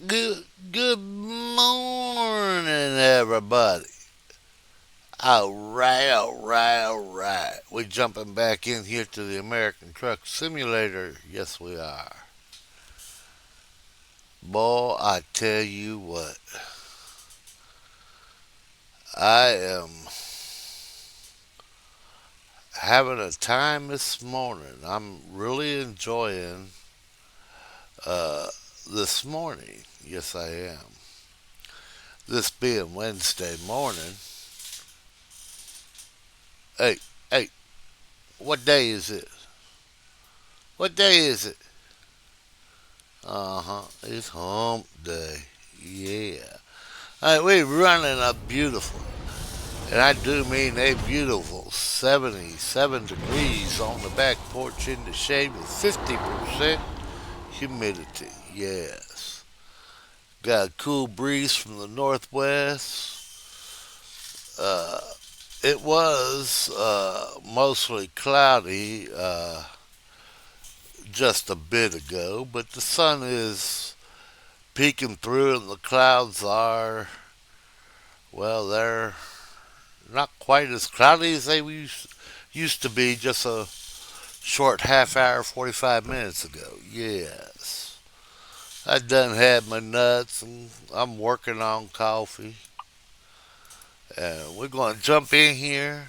Good morning, everybody. All right. We jumping back in here to the American Truck Simulator. Yes, we are. Boy, I tell you what, I am having a time this morning. I'm really enjoying uh, this morning. Yes, I am. This being Wednesday morning. Hey, hey, what day is it? What day is it? It's hump day. Yeah. Hey, we're running a beautiful, and I do mean a beautiful 77 degrees on the back porch in the shade with 50% humidity. Yes. Got a cool breeze from the northwest. Uh, it was mostly cloudy just a bit ago, but the sun is peeking through and the clouds are, well, they're not quite as cloudy as they used to be just a short half hour, 45 minutes ago. Yes. I done had my nuts and I'm working on coffee. And we're going to jump in here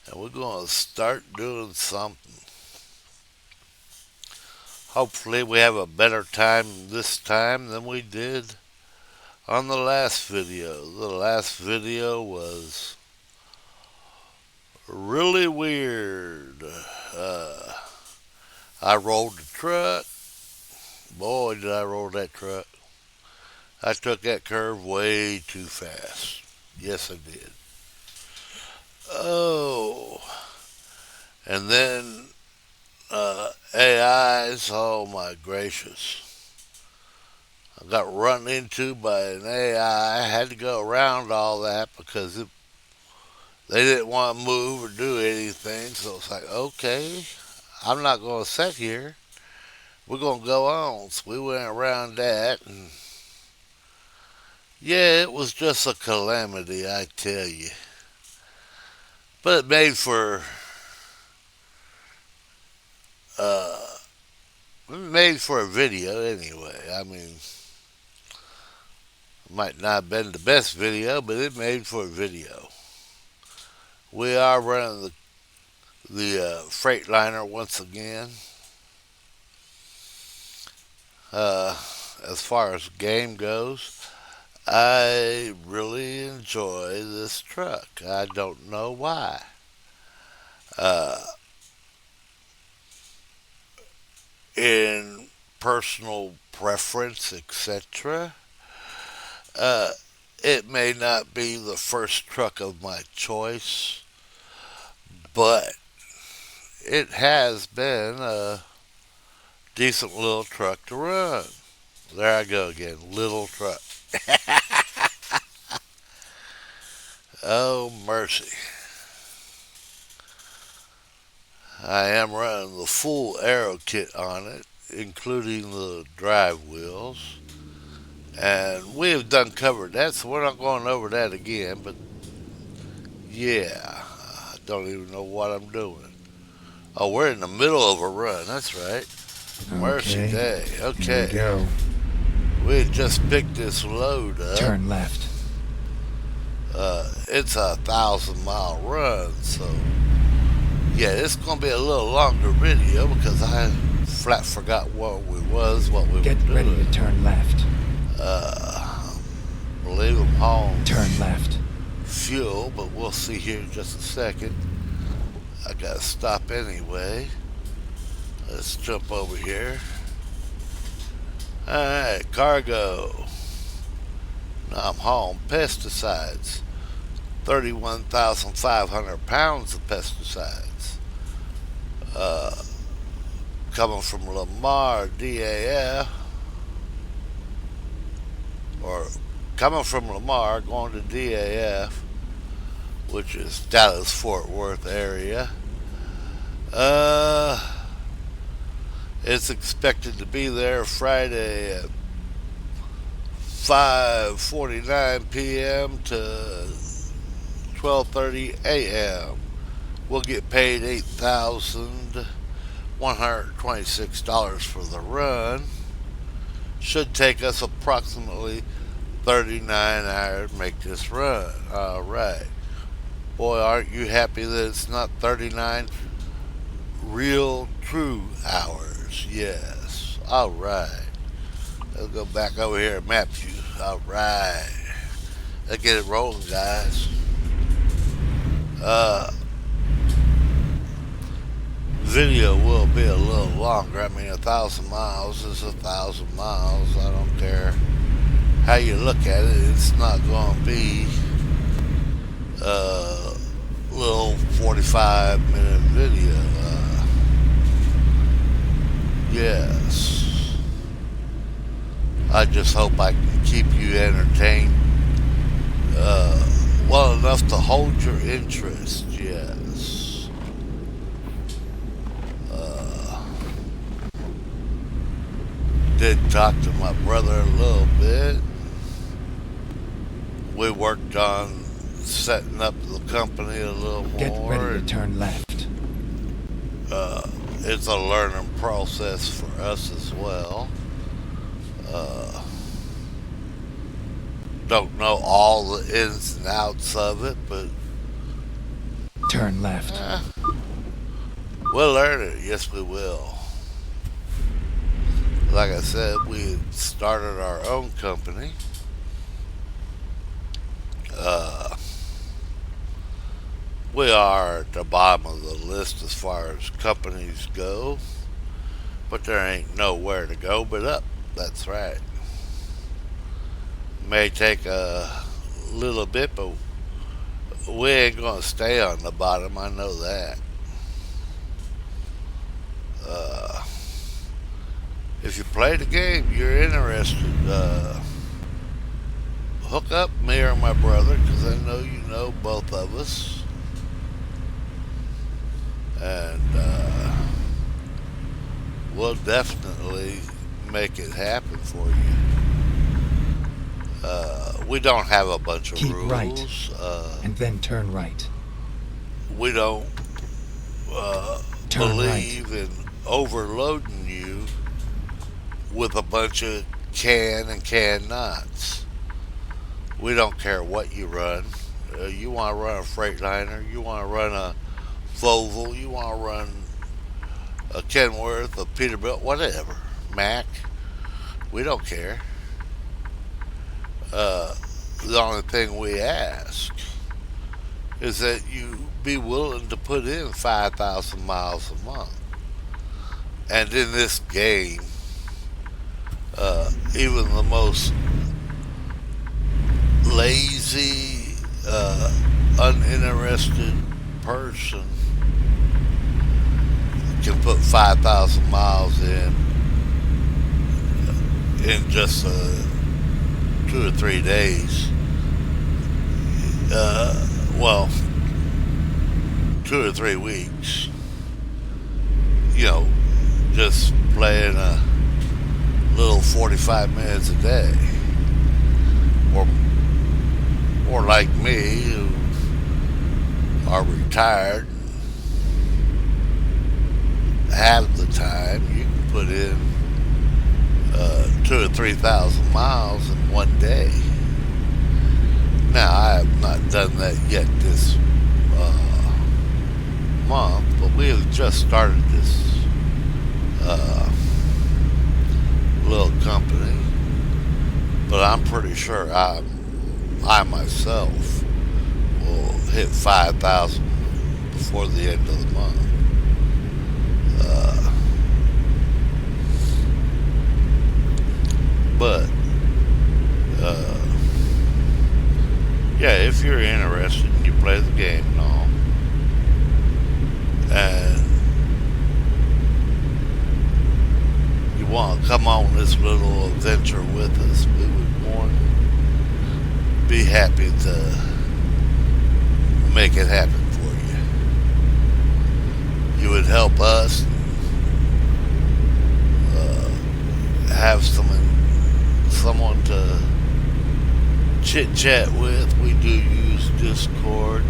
and we're going to start doing something. Hopefully, we have a better time this time than we did on the last video. The last video was really weird. Uh, I rolled the truck. Boy, did I roll that truck. I took that curve way too fast. Yes, I did. Oh, and then AIs, oh my gracious. I got run into by an AI. I had to go around all that because they didn't want to move or do anything. So it's like, okay, I'm not going to sit here. We're going to go on. So we went around that, and yeah, it was just a calamity, I tell you. But uh, it made for a video anyway. I mean, it might not have been the best video, but it made for a video. We are running the Freightliner once again. Uh, as far as game goes, I really enjoy this truck. I don't know why. Uh, in personal preference, etc., uh, it may not be the first truck of my choice, but it has been a decent little truck to run. There I go again, little truck. Oh, mercy. I am running the full aero kit on it, including the drive wheels. And we have done covered that, so we're not going over that again. But yeah, I don't even know what I'm doing. Oh, we're in the middle of a run. That's right. Mercy Okay, day. here we Okay. go. We had just picked this load up. Turn left. It's a 1,000 mile run, so yeah, it's gonna be a little longer video because I flat forgot what what we Get were ready to doing. turn left. Uh, believe I'm home. Turn left. Fuel, but we'll see here in just a second. I gotta stop anyway. Let's jump over here. Alright, cargo. Now I'm home. Pesticides. 31,500 pounds of pesticides. Uh, coming from Lamar DAF, or coming from Lamar going to DAF, which is Dallas Fort Worth area. Uh, it's expected to be there Friday at 5:49 p.m. to 12:30 a.m. We'll get paid $8,126 for the run. Should take us approximately 39 hours to make this run. All right. Boy, aren't you happy that it's not 39 real true hours? Yes. All right. Let's go back over here at MapView. All right. Let's get it rolling, guys. Uh, Video will be a little longer. I mean, 1,000 miles is 1,000 miles. I don't care how you look at it. It's not going to be a little 45-minute video. Yes. I just hope I can keep you entertained well enough to hold your interest. Yes. Did talk to my brother a little bit. We worked on setting up the company a little more. Get ready to turn left. It's a learning process for us as well. Don't know all the ins and outs of it, but Turn left. we'll learn it. Yes, we will. Like I said, we started our own company. We are at the bottom of the list as far as companies go, but there ain't nowhere to go but up. That's right. May take a little bit, but we ain't gonna stay on the bottom. I know that. If you play the game, you're interested. Hook up me or my brother, because I know you know both of us, and we'll definitely make it happen for you. We don't have a bunch of Keep rules. right. And then turn right. We don't Turn believe in overloading you with a bunch of can and can nots. We don't care what you run. You want to run a Freightliner, you want to run a Volvo, you want to run a Kenworth, a Peterbilt, whatever, Mack. We don't care. The only thing we ask is that you be willing to put in 5,000 miles a month. And in this game, even the most lazy, uninterested person can put 5,000 miles in just 2 or 3 days. Well, 2 or 3 weeks. You know, just playing a little 45 minutes a day. Or like me, who are retired, half the time you can put in 2 or 3,000 miles in one day. Now, I have not done that yet this month, but we have just started this little company. But I'm pretty sure I myself will hit 5,000 before the end of the month. But yeah, if you're interested and you play the game and all, and you want to come on this little adventure with us, we would be happy to make it happen for you. You would help us have someone to chit chat with. We do use Discord.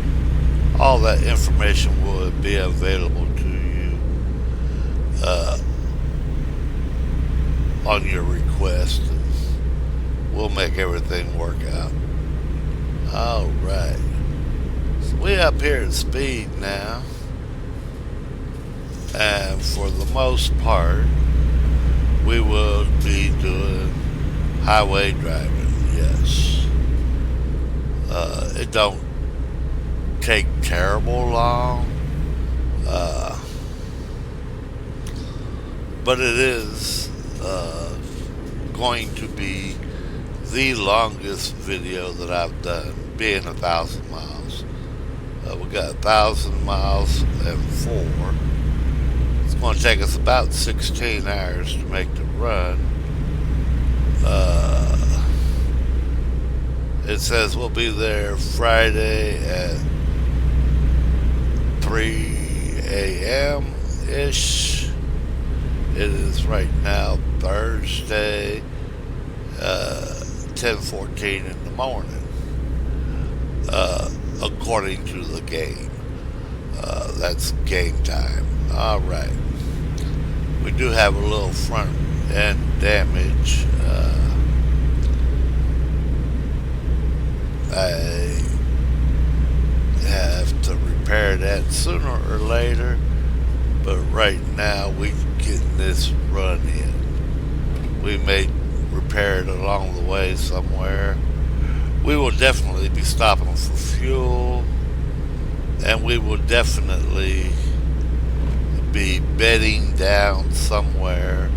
All that information will be available to you uh, on your request, and we'll make everything work out. All right. So we up here at speed now, and for the most part, we will be doing highway driving. Yes, it don't take terrible long, uh, but it is going to be the longest video that I've done, being 1,000 miles. We got 1,000 miles and 4. It's going to take us about 16 hours to make the run. It says we'll be there Friday at 3 a.m. ish. It is right now Thursday, 10:14 in the morning, according to the game. That's game time. All right. We do have a little front end damage. I have to repair that sooner or later, but right now we're getting this run in. We may repair it along the way somewhere. We will definitely be stopping for fuel, and we will definitely be bedding down somewhere,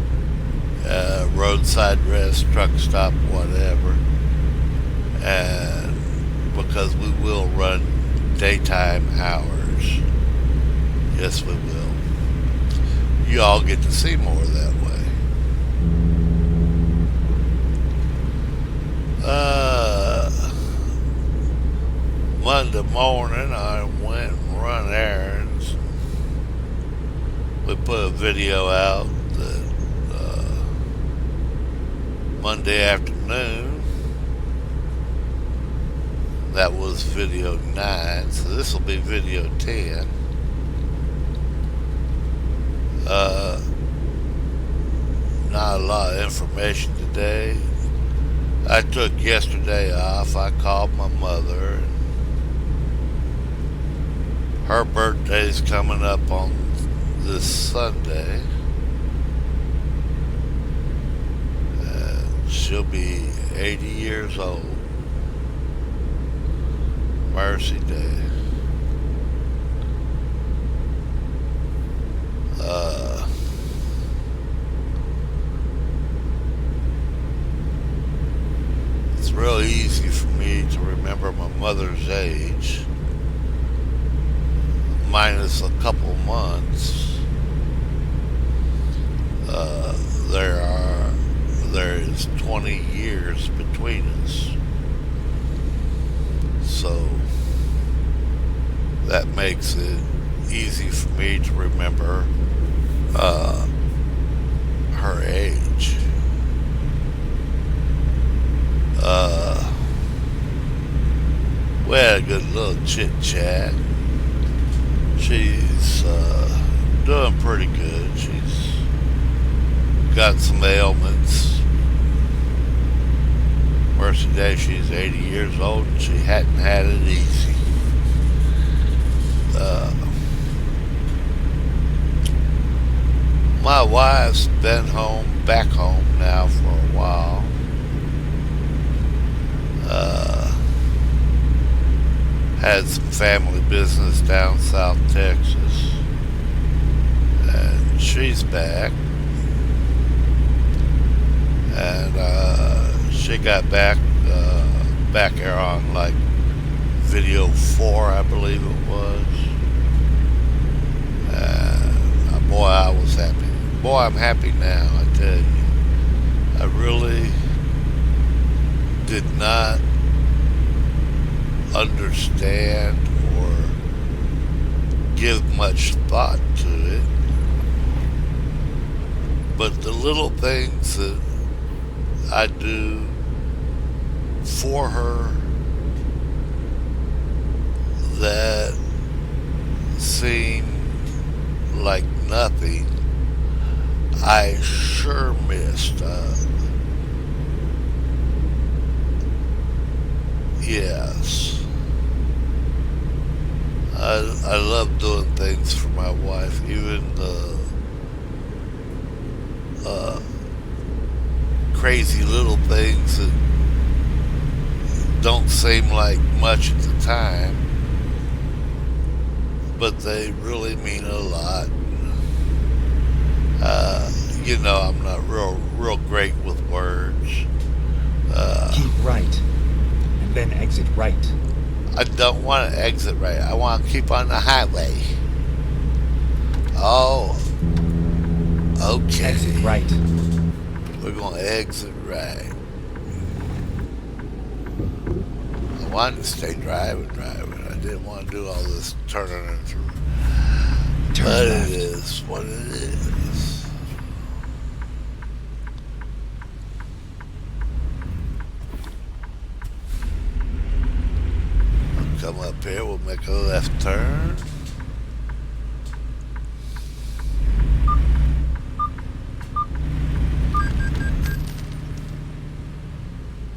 roadside rest, truck stop, whatever, and because we will run daytime hours. Yes, we will. You all get to see more that way. Monday morning, I went and run errands. We put a video out that Monday afternoon. That was video 9, so this will be video 10. Not a lot of information today. I took yesterday off. I called my mother. Her birthday's coming up on this Sunday. She'll be 80 years old. Mercy Day. It's real easy for me to remember my mother's age, minus a couple months. There is 20 years between us, so that makes it easy for me to remember her age. We had a good little chit chat. She's doing pretty good. She's got some ailments. Mercy Day, she's 80 years old and she hadn't had it easy. My wife's been back home now for a while. Had some family business down South Texas, and she's back. And she got back here on like video 4, I believe it was. Boy, I was happy. Boy, I'm happy now, I tell you. I really did not understand or give much thought to it. But the little things that I do for her that seemed like nothing, I sure missed. Yes. I love doing things for my wife, even the uh, crazy little things that don't seem like much at the time, but they really mean a lot. I'm not real great with words. Keep right, and then exit right. I don't want to exit right. I want to keep on the highway. Oh, Exit okay. right. We're going to exit right. I wanted to stay driving. I didn't want to do all this turning and through. Turn But it left. is what it is. We'll come up here. We'll make a left turn.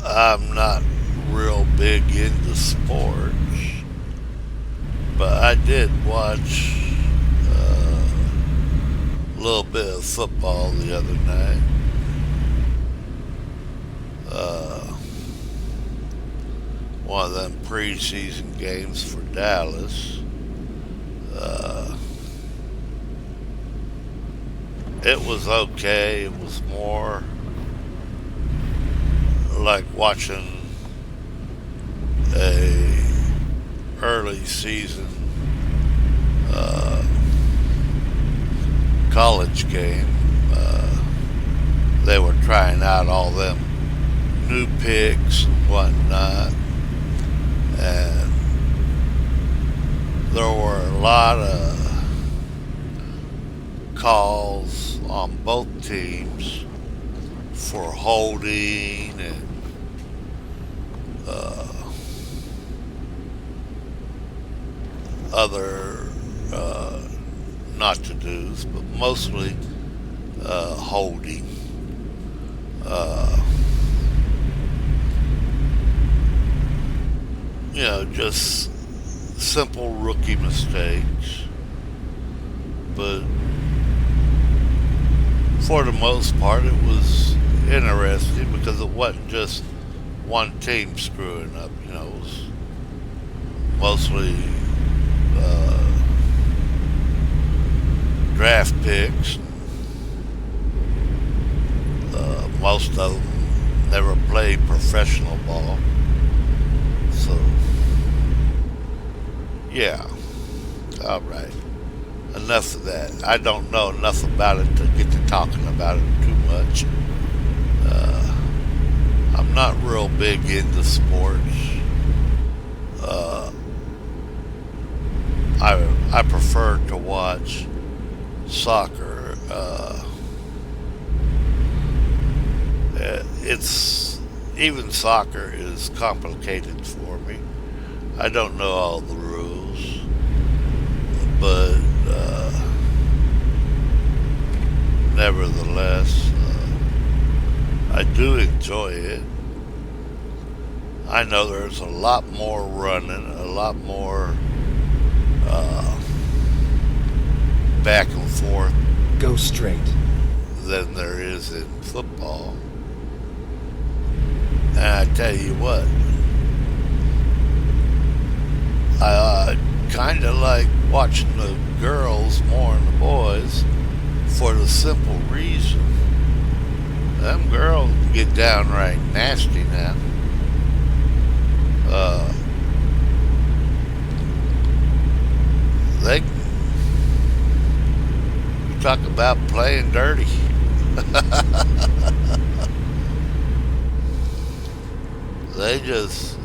I'm not real big into sports, but I did watch a little bit of football the other night. Uh, One of them preseason games for Dallas. Uh, it was okay. It was more like watching a early season uh, college game. They were trying out all them new picks and whatnot, and there were a lot of calls on both teams for holding and other not to do's, but mostly holding. Uh, just simple rookie mistakes. But for the most part, it was interesting because it wasn't just one team screwing up. It was mostly draft picks. Most of them never played professional ball. So, yeah. All right. Enough of that. I don't know enough about it to get to talking about it too much. I'm not real big into sports. Uh, I prefer to watch soccer. It's even soccer is complicated for me. I don't know all the rules, but nevertheless, I do enjoy it. I know there's a lot more running, a lot more back and forth Go straight. than there is in football. And I tell you what, I kind of like watching the girls more than the boys for the simple reason them girls get downright nasty now. They talk about playing dirty. They just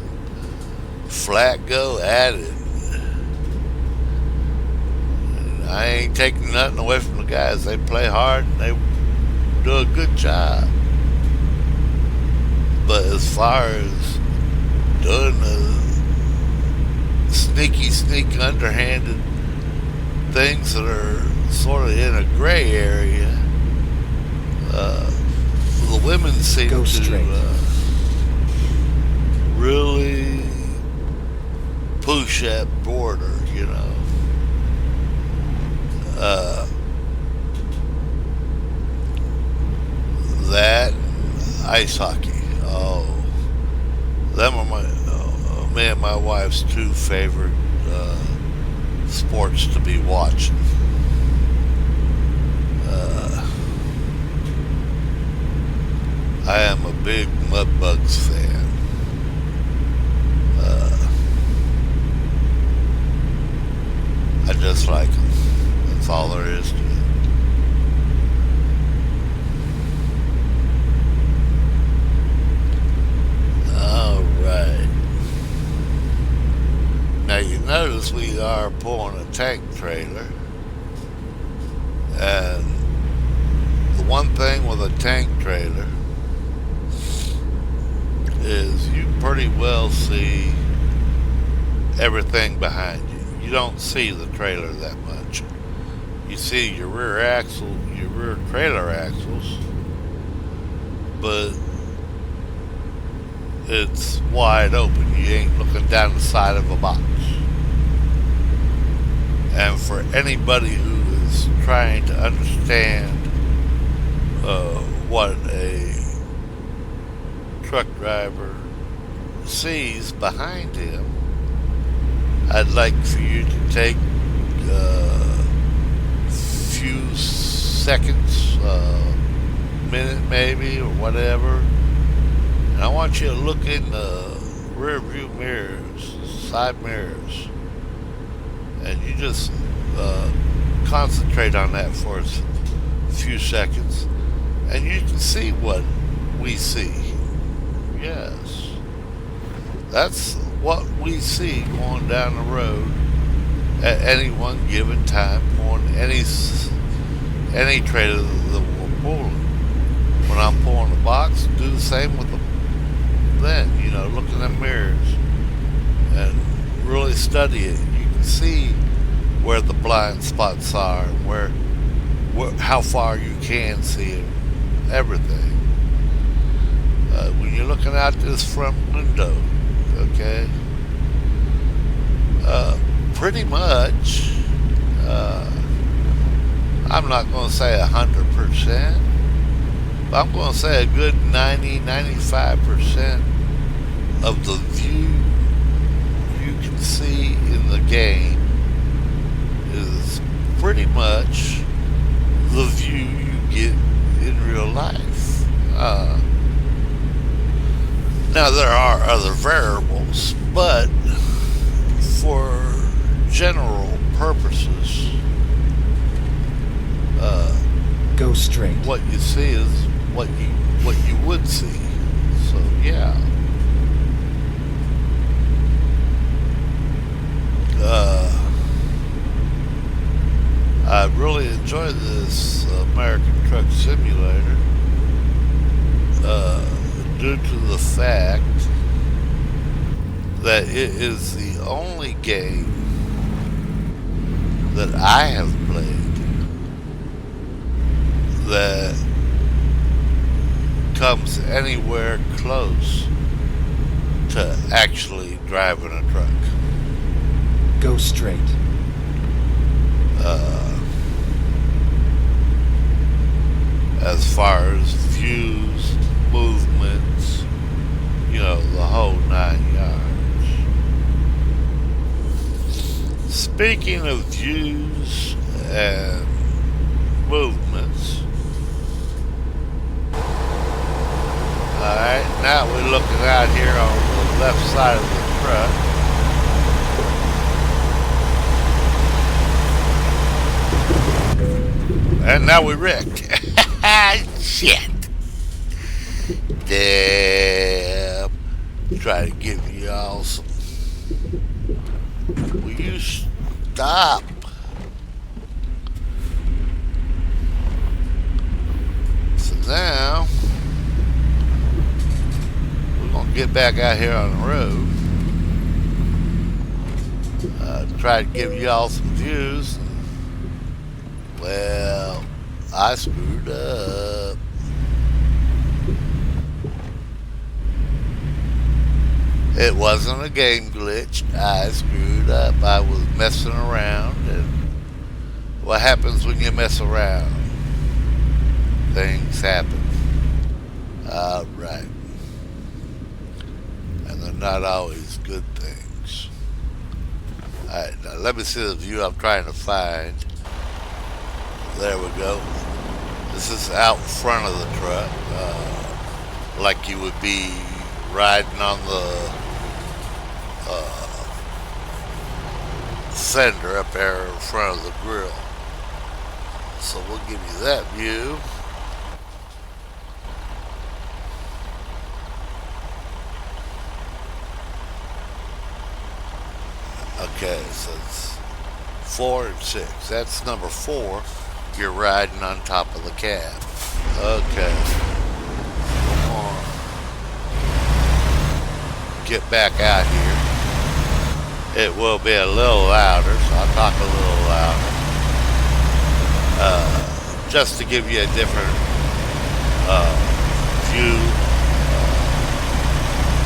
flat go at it. And I ain't taking nothing away from the guys. They play hard and they do a good job. But as far as doing the sneak, underhanded things that are sort of in a gray area. Uh, the women seem Go to straight. really push that border, you know. Uh, that ice hockey. Oh, them are me and my wife's two favorite sports to be watching. Uh, I am a big Mudbugs fan. Uh, I just like them. That's all there is to it. All right. Now you notice we are pulling a tank trailer, and the one thing with a tank trailer is you pretty well see everything behind you. You don't see the trailer that much. You see your rear axle, your rear trailer axles, but it's wide open. You ain't looking down the side of a box. And for anybody who is trying to understand what a truck driver sees behind him, I'd like for you to take a few seconds, minute maybe, or whatever, and I want you to look in the rear view mirrors, side mirrors, and you just concentrate on that for a few seconds, and you can see what we see. Yes, that's what we see going down the road at any one given time on any trailer that we're pulling. When I'm pulling the box, do the same with the then, you know, look in the mirrors and really study it. You can see where the blind spots are, where how far you can see it, everything. When you're looking out this front window, okay, pretty much, I'm not going to say 100%, but I'm going to say a good 90-95% of the view you can see in the game is pretty much the view you get in real life. Now there are other variables, but for general purposes, Go straight. what you see is what you would see. So yeah. I really enjoy this American Truck Simulator due to the fact that it is the only game that I have played that comes anywhere close to actually driving a truck. Go straight. As far as views, movements, you know, the whole 9 yards. Speaking of views and movements, alright, now we're looking out here on the left side of the truck. And now we wrecked. Shit. Damn. Try to give you all some. Will you stop? So now we're gonna get back out here on the road. Tried to give y'all some views. Well, I screwed up. It wasn't a game glitch. I screwed up. I was messing around, and what happens when you mess around? Things happen. Alright. And they're not always good things. Alright, now let me see the view I'm trying to find. There we go. This is out front of the truck. Like you would be riding on the fender up there in front of the grill. So we'll give you that view. Okay, so it's 4 and 6. That's number 4. You're riding on top of the cab. Okay. Come on. Get back out here. It will be a little louder, so I'll talk a little louder. Just to give you a different view.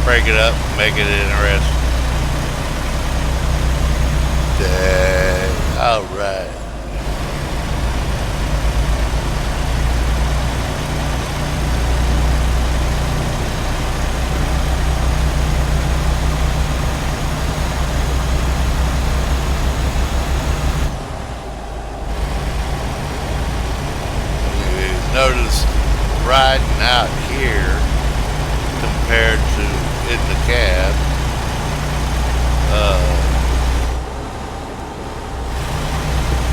Break it up, make it interesting. Dang. Alright. Notice riding out here compared to in the cab,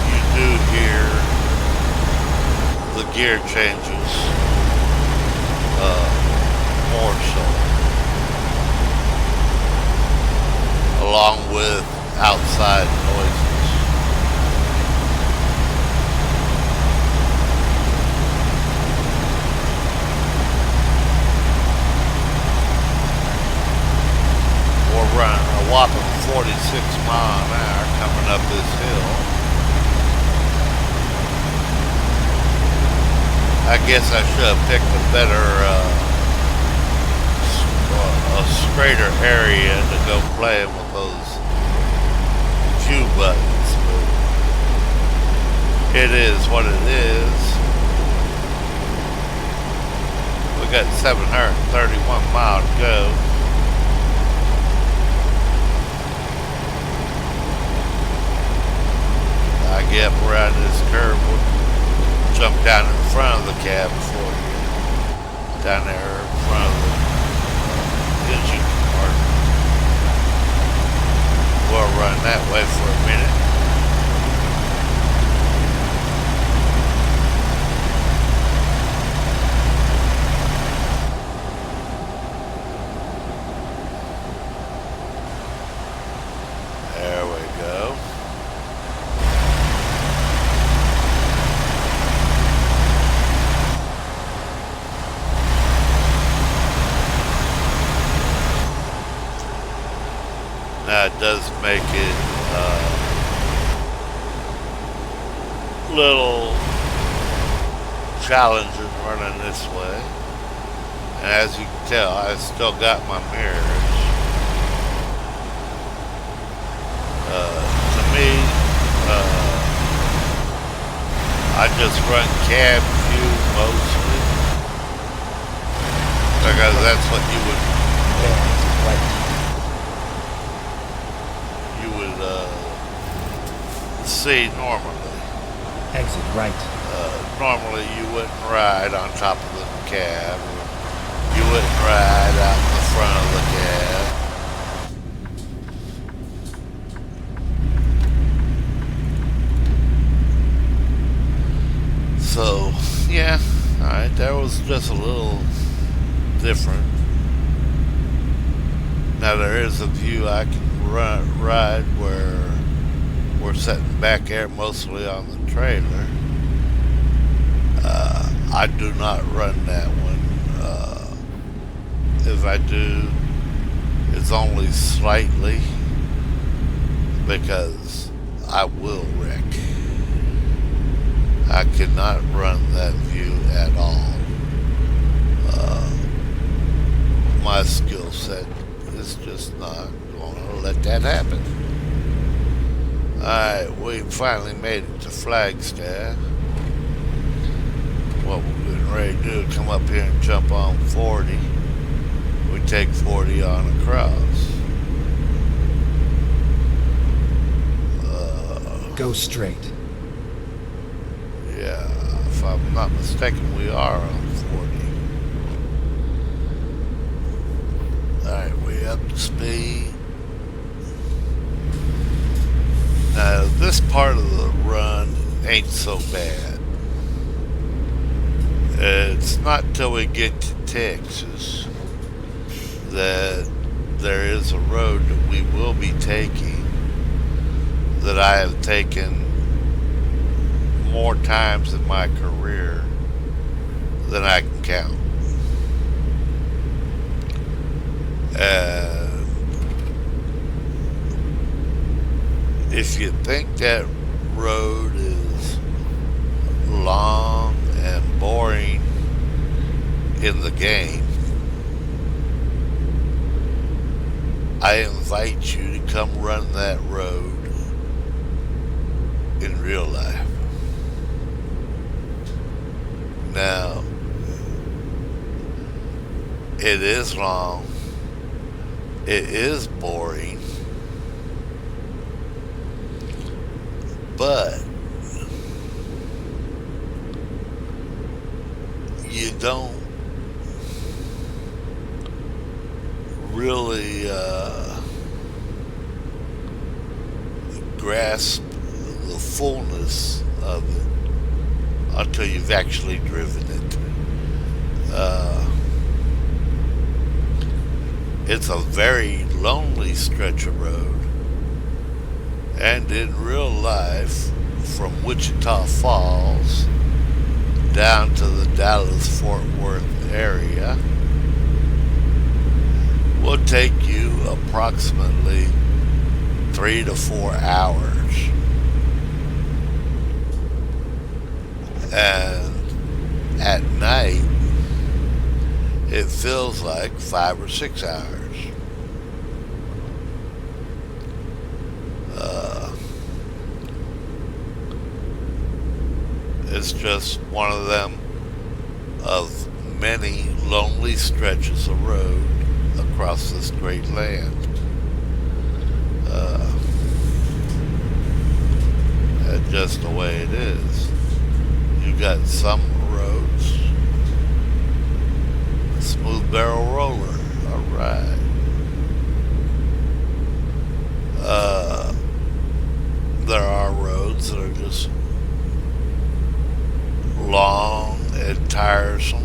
you do hear the gear changes more so, along with outside noises. Run a whopping 46 mile an hour coming up this hill. I guess I should have picked a better, a straighter area to go playing with those cue buttons. But it is what it is. We got 731 miles to go. I get up around this curve, we'll jump down in front of the cab before you get down there in front of the engine compartment. We'll run that way for a minute. There we go. Now it does make it a little challenging running this way. And as you can tell, I still got my mirrors. To me, I just run cab view mostly. Because that's what you would see normally. Exit right. Normally you wouldn't ride on top of the cab. You wouldn't ride out in the front of the cab. So, yeah, alright, that was just a little different. Now there is a view I can ride where we're sitting back there mostly on the trailer. I do not run that one. If I do, it's only slightly. because I will wreck. I cannot run that view at all. Uh, my skill set is just not going to let that happen. Alright, we finally made it to Flagstaff. What we're getting ready to do is come up here and jump on 40. We take 40 on across. Go straight. Yeah, if I'm not mistaken, we are on 40. Alright, we up to speed. Now, this part of the run ain't so bad. It's not till we get to Texas that there is a road that we will be taking that I have taken more times in my career than I can count. And if you think that road is long and boring in the game, I invite you to come run that road in real life. Now, it is long, it is boring, but you don't really grasp the fullness of it until you've actually driven it. It's a very lonely stretch of road, and in real life, from Wichita Falls down to the Dallas-Fort Worth area, will take you approximately 3 to 4 hours. And at night, it feels like 5 or 6 hours. It's just one of them of many lonely stretches of road across this great land. That's just the way it is. You got some roads, smooth barrel roller, alright. There are roads that are just long and tiresome.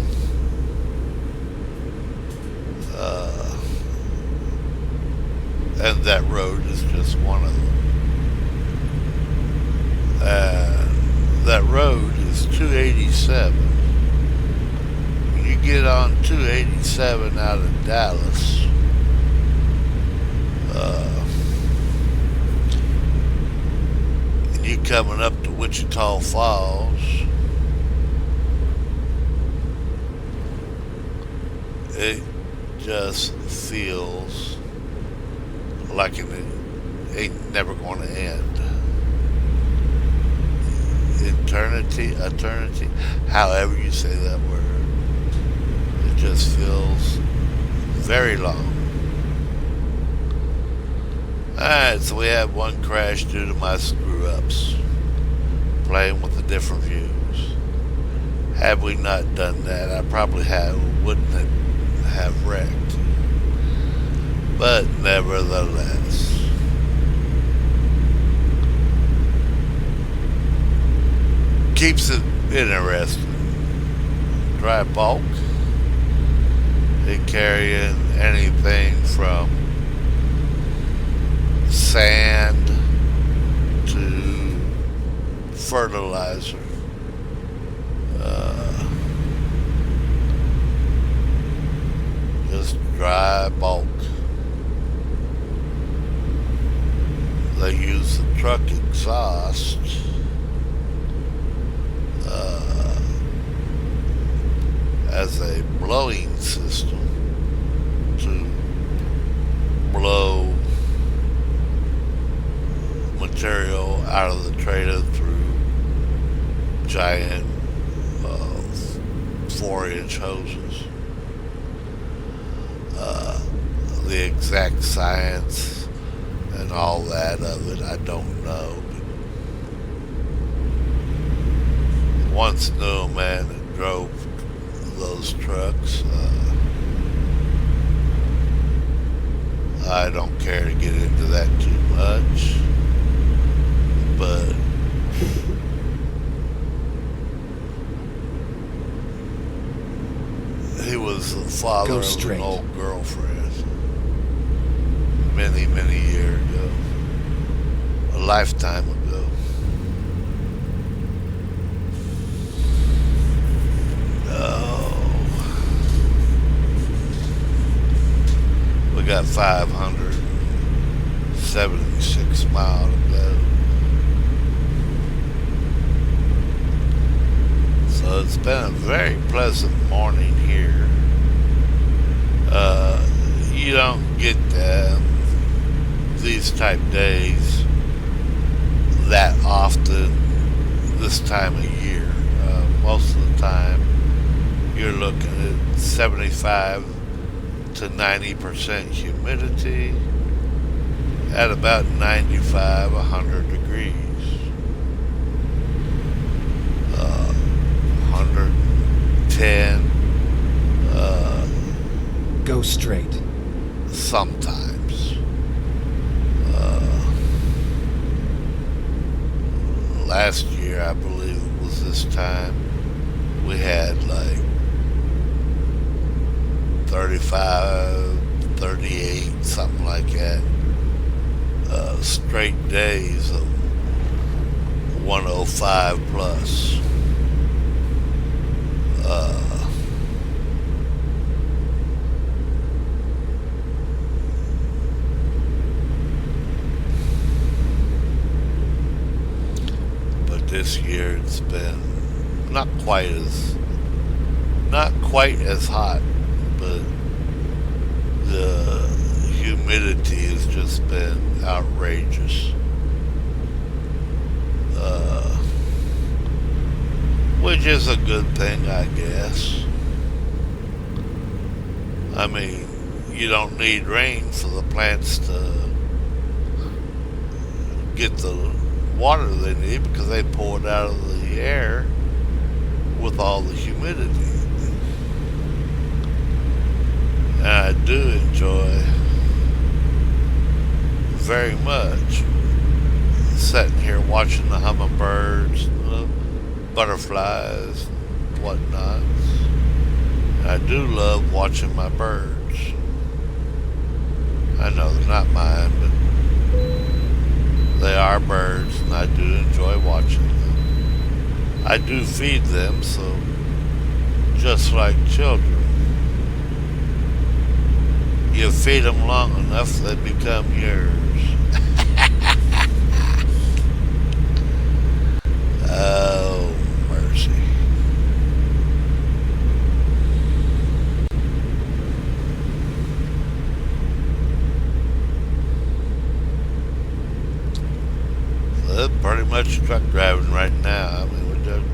And that road is just one of them. And that road is 287. When you get on 287 out of Dallas, and you coming up to Wichita Falls, it just feels like it ain't never going to end. Eternity, however you say that word. It just feels very long. Alright, so we had one crash due to my screw-ups, playing with the different views. Had we not done that, I probably wouldn't have wrecked. But nevertheless, keeps it interesting. Dry bulk, it carrying anything from sand to fertilizer. Just dry bulk. They use exhaust uh, as a blowing system to blow material out of the trailer through giant 4-inch hoses. Uh, the exact science and all that of it, I don't know. But once knew a man that drove those trucks. I don't care to get into that too much, but he was the father Go of an straight. old girlfriend many, many years ago, a lifetime ago. Oh, we got 576 miles to go. So it's been a very pleasant morning here. You don't get these type days that often this time of year. Most of the time, you're looking at 75 to 90% humidity at about 95, 100 degrees. 110 Go straight. sometimes. Last year, I believe it was this time, we had like 35, 38, something like that. Straight days of 105 plus. But this year it's been not quite as hot, but the humidity has just been outrageous. Uh, which is a good thing, I guess. I mean, you don't need rain for the plants to get the water they need because they pour it out of the air with all the humidity. And I do enjoy very much sitting here watching the hummingbirds, the butterflies, and whatnot. I do love watching my birds. I know they're not mine, but they are birds, and I do enjoy watching them. I do feed them, so just like children, you feed them long enough, they become yours. Oh, mercy. So that's pretty much truck driving right now. I mean, we're just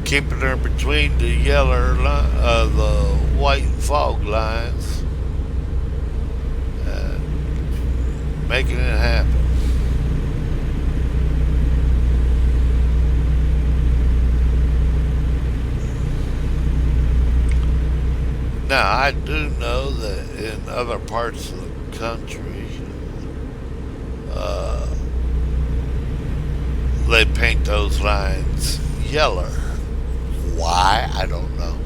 keeping her between the the white fog lines, and making it happen. Now, I do know that in other parts of the country, uh, they paint those lines yellow. Why? I don't know.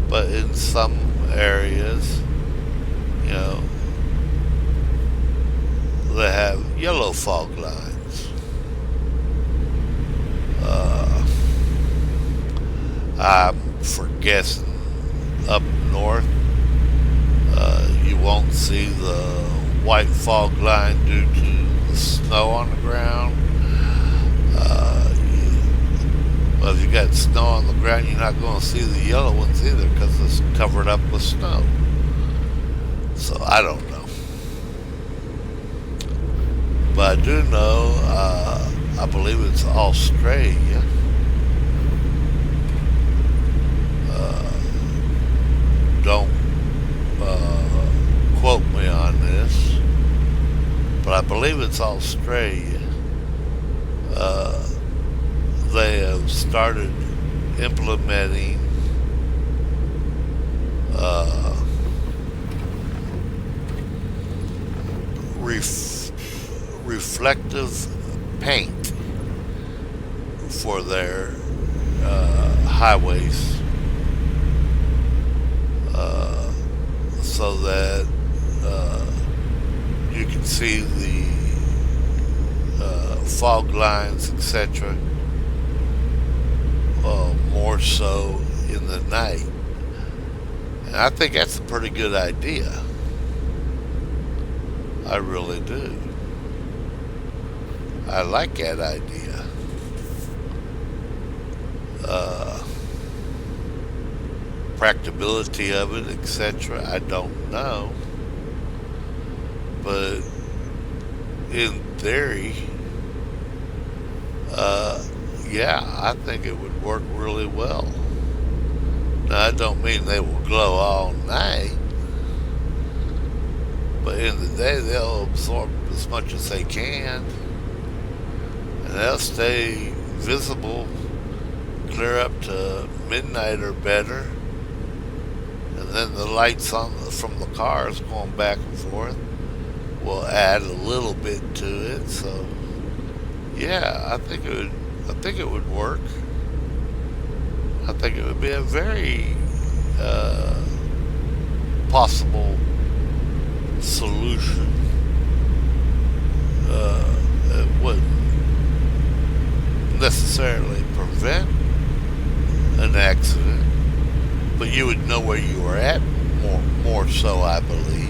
But in some areas, you know, they have yellow fog lines. I'm for guessing up north, you won't see the white fog line due to the snow on the ground. Well, if you got snow on the ground, you're not going to see the yellow ones either because it's covered up with snow. So I don't know. But I do know, I believe it's Australia. Don't quote me on this, but I believe it's Australia. Uh, they have started implementing uh, reflective paint for their highways, so that you can see the fog lines, etc., more so in the night. And I think that's a pretty good idea. I really do. I like that idea. Practicability of it, etc., I don't know. But in theory, yeah, I think it would work really well. Now, I don't mean they will glow all night, but in the day they'll absorb as much as they can, and they'll stay visible clear up to midnight or better. And then the lights from the cars going back and forth will add a little bit to it. So yeah, I think it would work. I think it would be a very possible solution. It wouldn't necessarily prevent an accident, but you would know where you were at more so, I believe.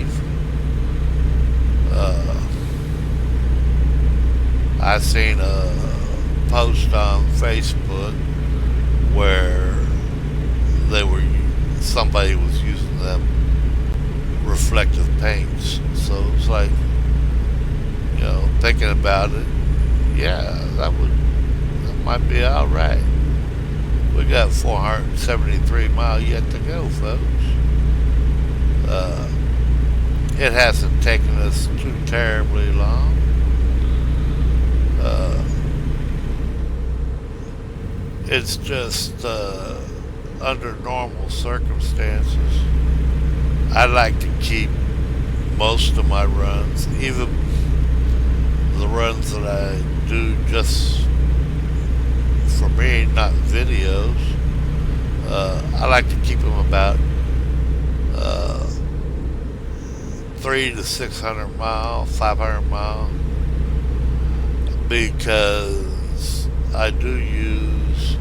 I seen a post on Facebook where somebody was using them reflective paints. So it's like, thinking about it, yeah, that might be all right. We got 473 miles yet to go, folks. It hasn't taken us too terribly long. It's just under normal circumstances, I like to keep most of my runs, even the runs that I do just for me, not videos. I like to keep them about 300 to 600 mile, 500 mile, because I do use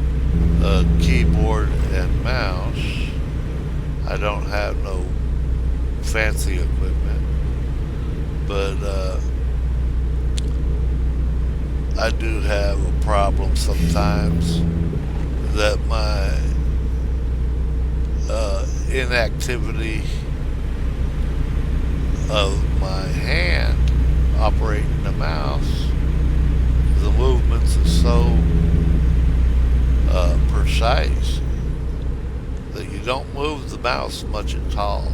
a keyboard and mouse. I don't have no fancy equipment, but I do have a problem sometimes that my inactivity of my hand operating the mouse, the movements are so precise that you don't move the mouse much at all.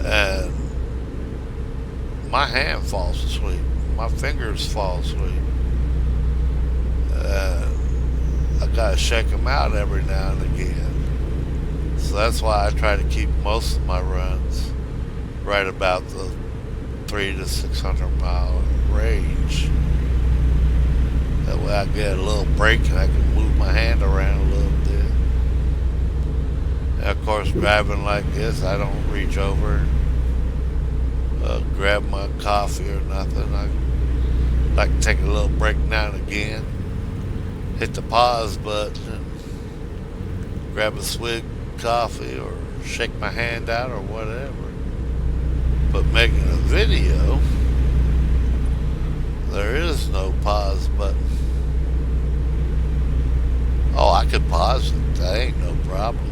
And my hand falls asleep. My fingers fall asleep. I gotta shake them out every now and again. So that's why I try to keep most of my runs right about the 300 to 600 mile range. That way I get a little break and I can move my hand around a little bit. And of course, driving like this, I don't reach over and grab my coffee or nothing. I like to take a little break now and again, hit the pause button and grab a swig of coffee or shake my hand out or whatever. But making a video, There is no pause button. Oh, I could pause it. That ain't no problem.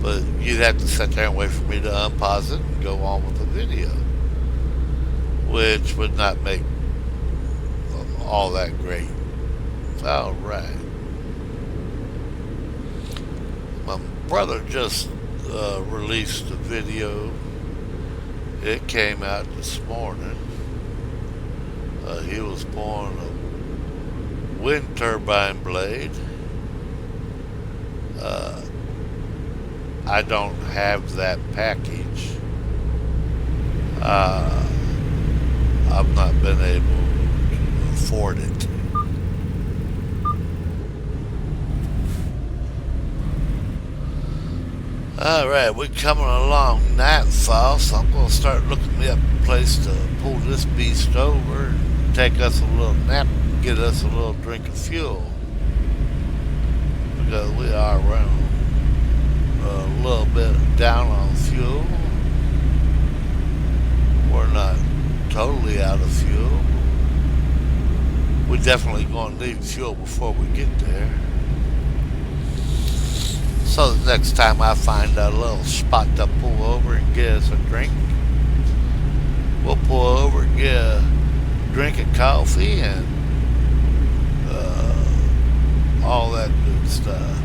But you'd have to sit there and wait for me to unpause it and go on with the video, which would not make all that great. All right. My brother just released a video. It came out this morning. He was pouring a wind turbine blade. I don't have that package. I've not been able to afford it. Alright, we're coming along nightfall, so I'm going to start looking me up a place to pull this beast over, take us a little nap, get us a little drink of fuel. Because we are running a little bit down on fuel. We're not totally out of fuel. We're definitely going to need fuel before we get there. So the next time I find a little spot to pull over and get us a drink, we'll pull over and get a drink of coffee and all that good stuff.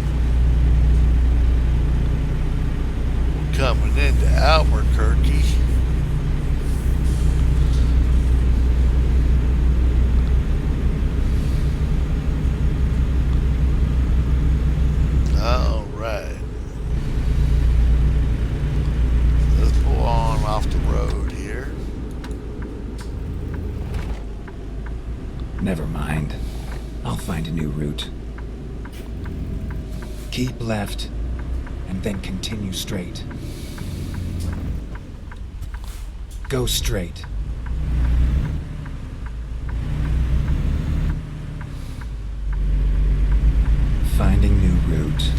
We're coming into Albuquerque. All right. Let's pull on off the road here. Never mind. I'll find a new route. Keep left, and then continue straight. Go straight. Finding new route.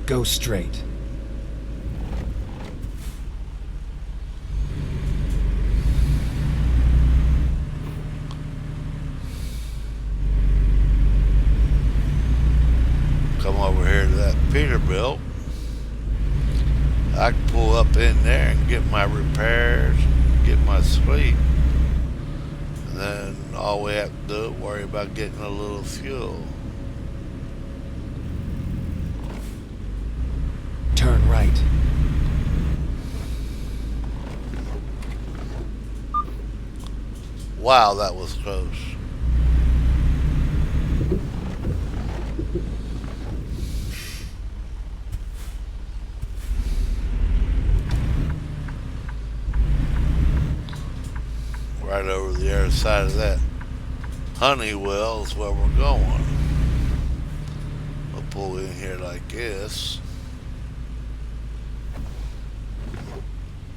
Go straight. Come over here to that Peterbilt. I can pull up in there and get my repairs, get my sleep, and then all we have to do is worry about getting a little fuel. Turn right. Wow, that was close. Right over the other side of that Honeywell is where we're going. We'll pull in here like this.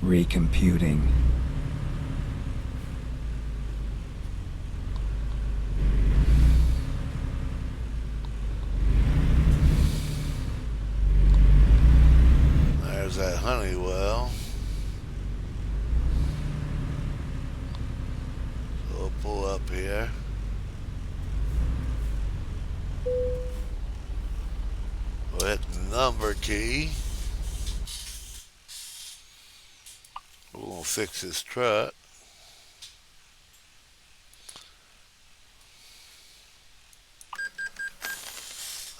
Recomputing. There's that Honeywell. So we'll pull up here. We'll hit the number key. We're going to fix this truck.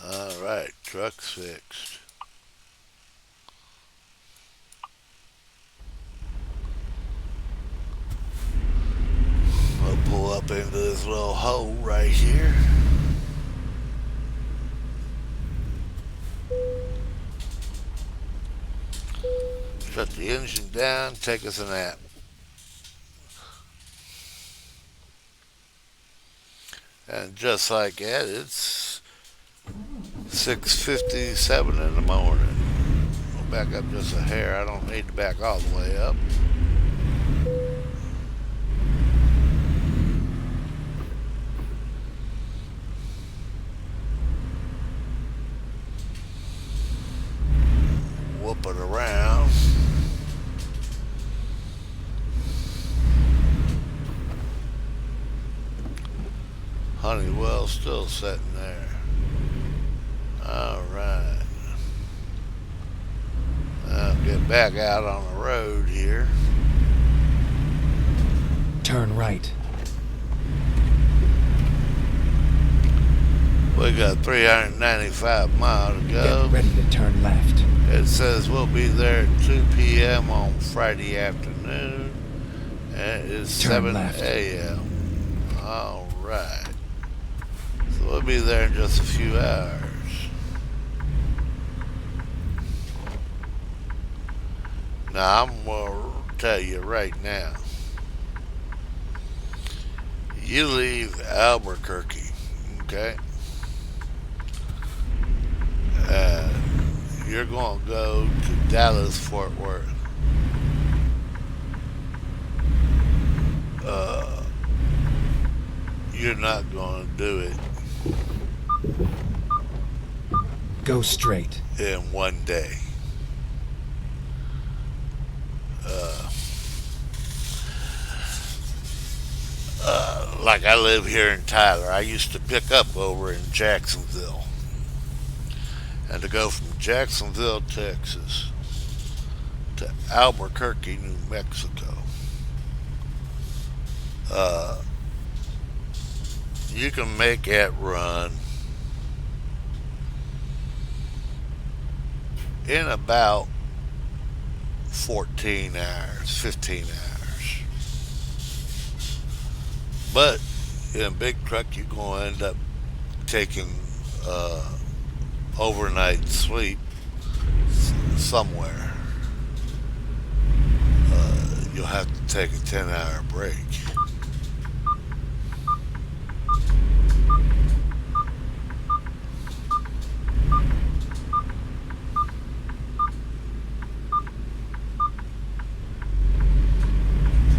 Alright, truck's fixed. We'll pull up into this little hole right here. Shut the engine down, take us a nap. And just like that, it's 6:57 in the morning. We'll back up just a hair. I don't need to back all the way up. Well, still sitting there. Alright. I'll get back out on the road here. Turn right. We got 395 miles to go. Get ready to turn left. It says we'll be there at 2 p.m. on Friday afternoon. And it is Turn 7 left. a.m. Alright. So we'll be there in just a few hours. Now, I'm going to tell you right now. You leave Albuquerque, okay? You're going to go to Dallas, Fort Worth. You're not going to do it Go straight. in one day. Like I live here in Tyler. I used to pick up over in Jacksonville. And to go from Jacksonville, Texas to Albuquerque, New Mexico, you can make that run in about 14 hours, 15 hours. But in a big truck, you're going to end up taking overnight sleep somewhere. You'll have to take a 10-hour break.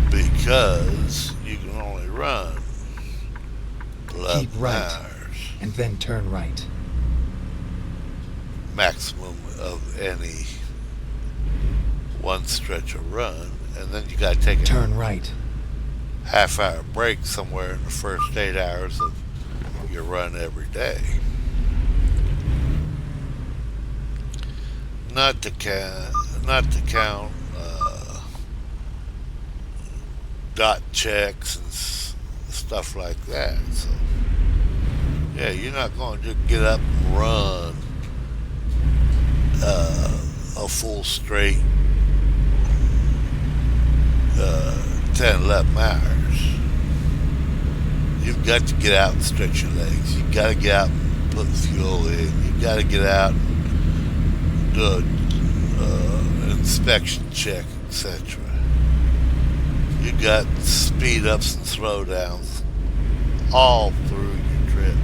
Because you can only run 11 Keep right. hours And then turn right. maximum of any one stretch of run, and then you got to take a Turn right. half-hour break somewhere in the first 8 hours of your run every day. Not to count dot checks and stuff like that. So, yeah, you're not going to just get up and run a full straight 10, 11 hours. You've got to get out and stretch your legs. You've got to get out and put fuel in. You've got to get out and do an inspection check, etc. You got speed ups and slow downs all through your trip.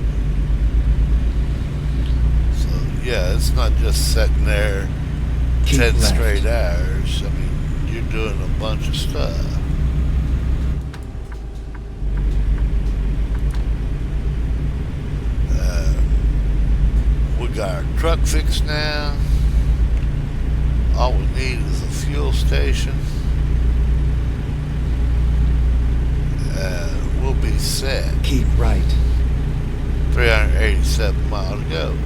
So yeah, it's not just sitting there Keep 10 left. straight hours. I mean, you're doing a bunch of stuff. We got our truck fixed now. All we need is a fuel station. We'll be set. Keep right. 387 miles to go.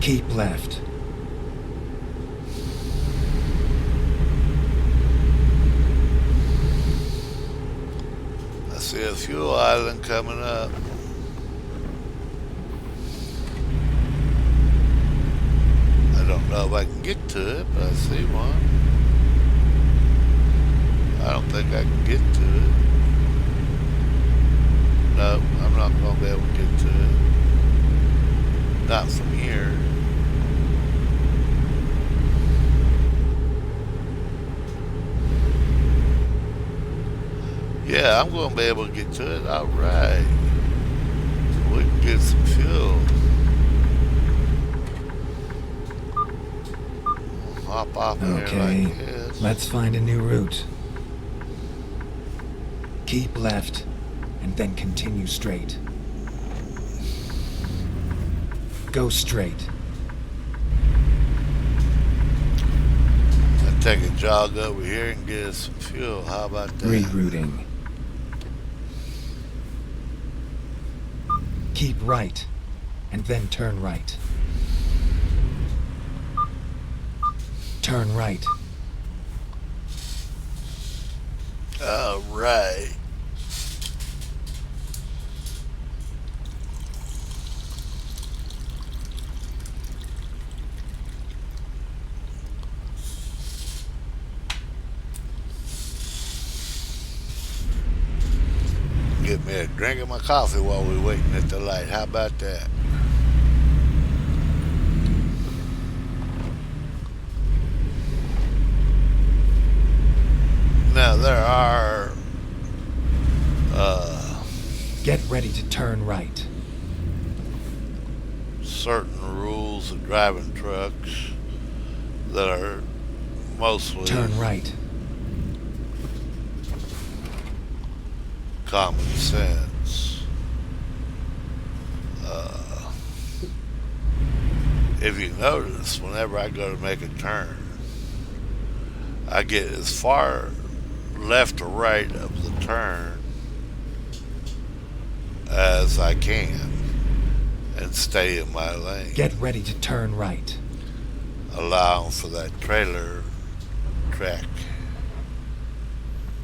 Keep left. I see a fuel island coming up. I don't know if I can get to it, but I see one. I don't think I can get to it. No, I'm not going to be able to get to it. Not from here. Yeah, I'm going to be able to get to it. All right. We can get some fuel. Hop off in Okay, here like this. let's find a new route. Keep left, and then continue straight. Go straight. take a jog over here and get us some fuel. How about that? Rerouting. Keep right, and then turn right. Turn right. All right. Get me a drink of my coffee while we're waiting at the light. How about that? Now there are Get ready to turn right. certain rules of driving trucks that are mostly Turn right. common sense. If you notice, whenever I go to make a turn, I get as far left or right of the turn as I can and stay in my lane, Get ready to turn right. allowing for that trailer track.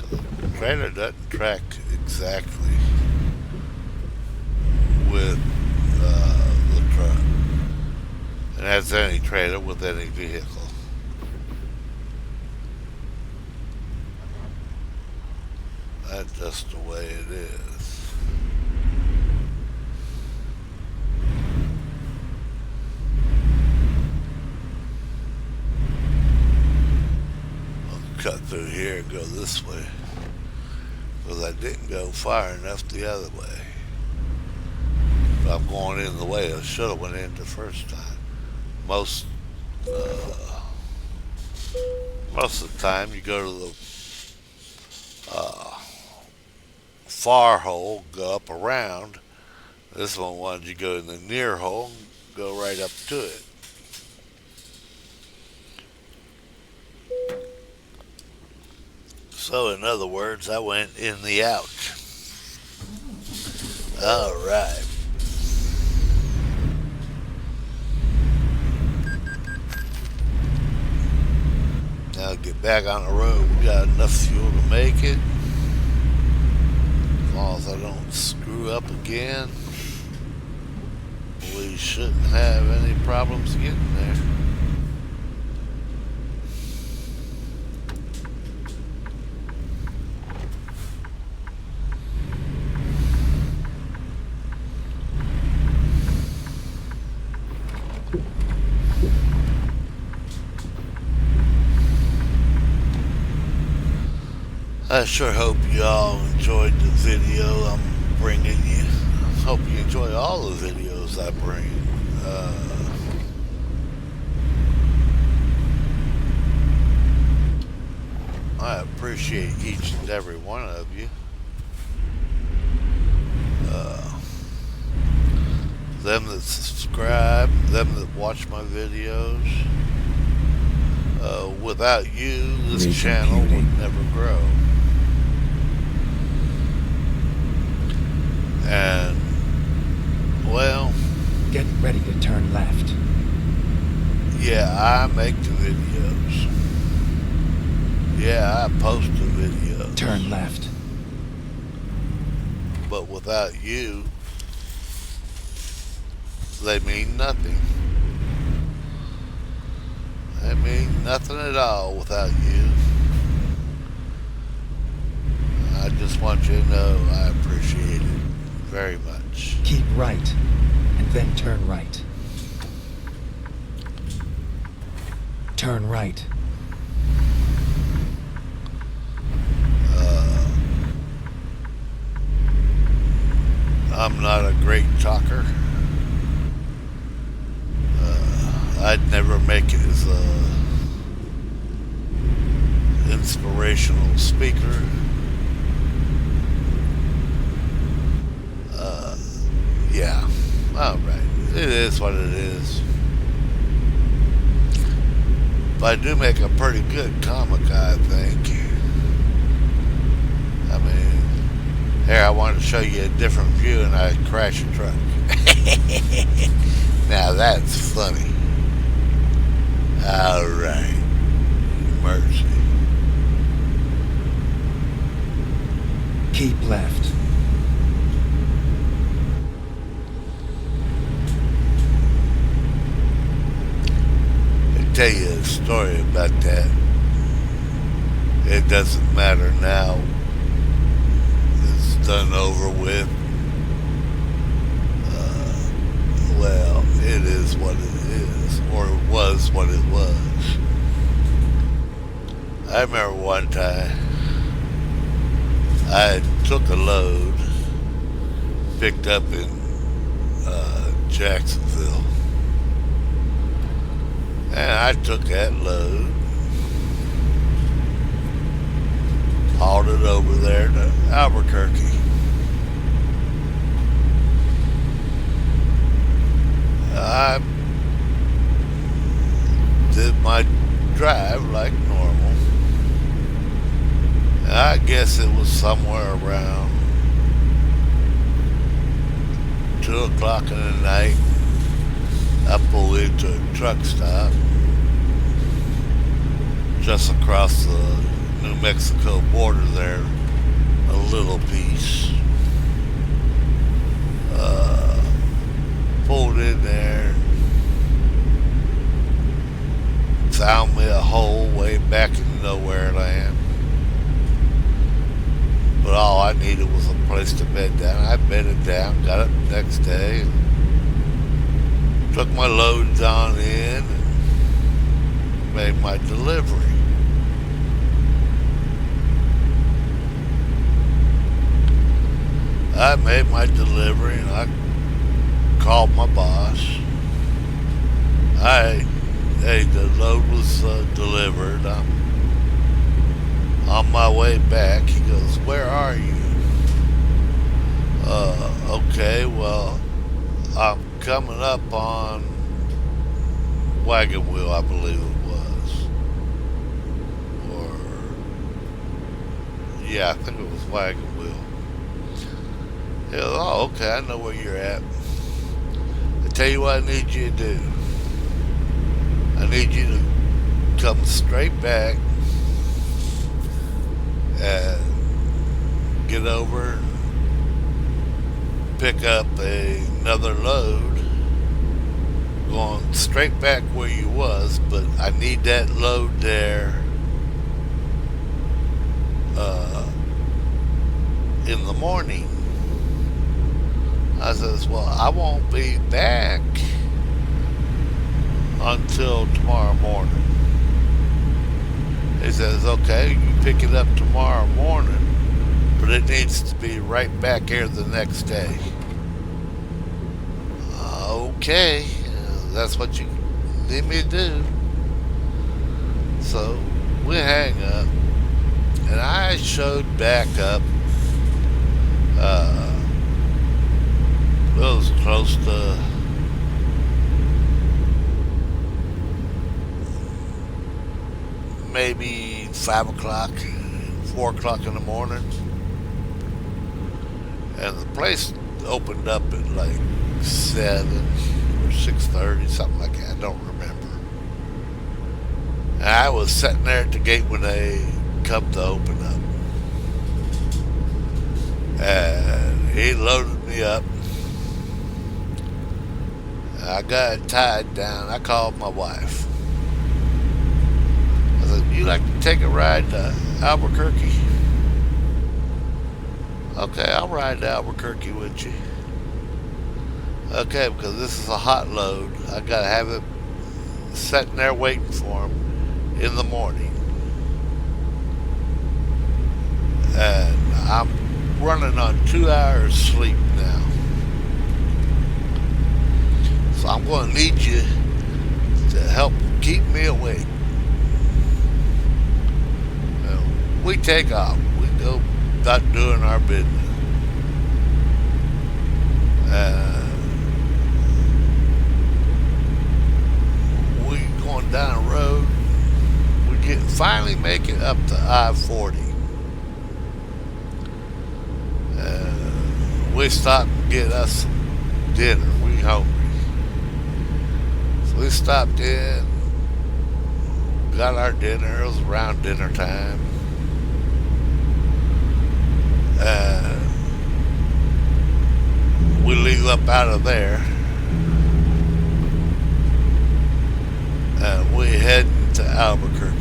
The trailer doesn't track exactly with the truck. And that's any trailer with any vehicle. That's just the way it is. I'll cut through here and go this way. Because I didn't go far enough the other way. If I'm going in the way I should have went in the first time. Most of the time you go to the far hole, go up around. This one wanted you to go in the near hole, go right up to it. So in other words, I went in the out. All right. Now get back on the road. We got enough fuel to make it. As long as I don't screw up again, we shouldn't have any problems getting there. I sure hope you all enjoyed the video I'm bringing you. Hope you enjoy all the videos I bring. I appreciate each and every one of you. Them that subscribe, them that watch my videos. Without you, this channel would never grow. And, well, Get ready to turn left. yeah, I make the videos. Yeah, I post the videos. Turn left. But without you, they mean nothing. They mean nothing at all without you. I just want you to know I appreciate it very much. Keep right, and then turn right. Turn right. I'm not a great talker. I'd never make it as a inspirational speaker. Yeah, all right. It is what it is. But I do make a pretty good comic, I think. I mean, here, I wanted to show you a different view and I crash a truck. Now that's funny. Alright. Mercy. Keep left. I'll tell you a story about that. It doesn't matter now. It's done over with. Well, it is what it is, or it was what it was. I remember one time I took a load, picked up in Jacksonville, and I took that load, hauled it over there to Albuquerque. I did my drive like normal. I guess it was somewhere around 2 o'clock in the night. I pulled into a truck stop just across the New Mexico border there, a little piece. Pulled in there, found me a hole way back in nowhere land. But all I needed was a place to bed down. I bedded down, got up the next day, and took my loads on in and made my delivery. I made my delivery and I called my boss. Hey, the load was delivered. I'm on my way back. He goes, where are you? Okay, well, I'm coming up on Wagon Wheel, I believe it was. Or, yeah, I think it was Wagon Wheel. He goes, oh, okay, I know where you're at. I tell you what I need you to do. I need you to come straight back and get over, pick up another load, going straight back where you was, but I need that load there in the morning. I says, well, I won't be back until tomorrow morning. He says, okay, you pick it up tomorrow morning, but it needs to be right back here the next day. Okay, that's what you need me to do. So we hang up, and I showed back up. It was close to maybe 5 o'clock, 4 o'clock in the morning. And the place opened up at like 7 or 6:30, something like that. I don't remember. And I was sitting there at the gate when they come to open up. And he loaded me up. I got it tied down. I called my wife. I said, you like to take a ride to Albuquerque? Okay, I'll ride to Albuquerque with you. Okay, because this is a hot load. I got to have it sitting there waiting for him in the morning. And I'm running on 2 hours sleep now. So I'm going to need you to help keep me awake. We take off. We go about doing our business. We going down the road. finally make it up to I-40. We stopped and get us some dinner. We hungry. So we stopped in, got our dinner. It was around dinner time. And we leave up out of there. And we heading to Albuquerque.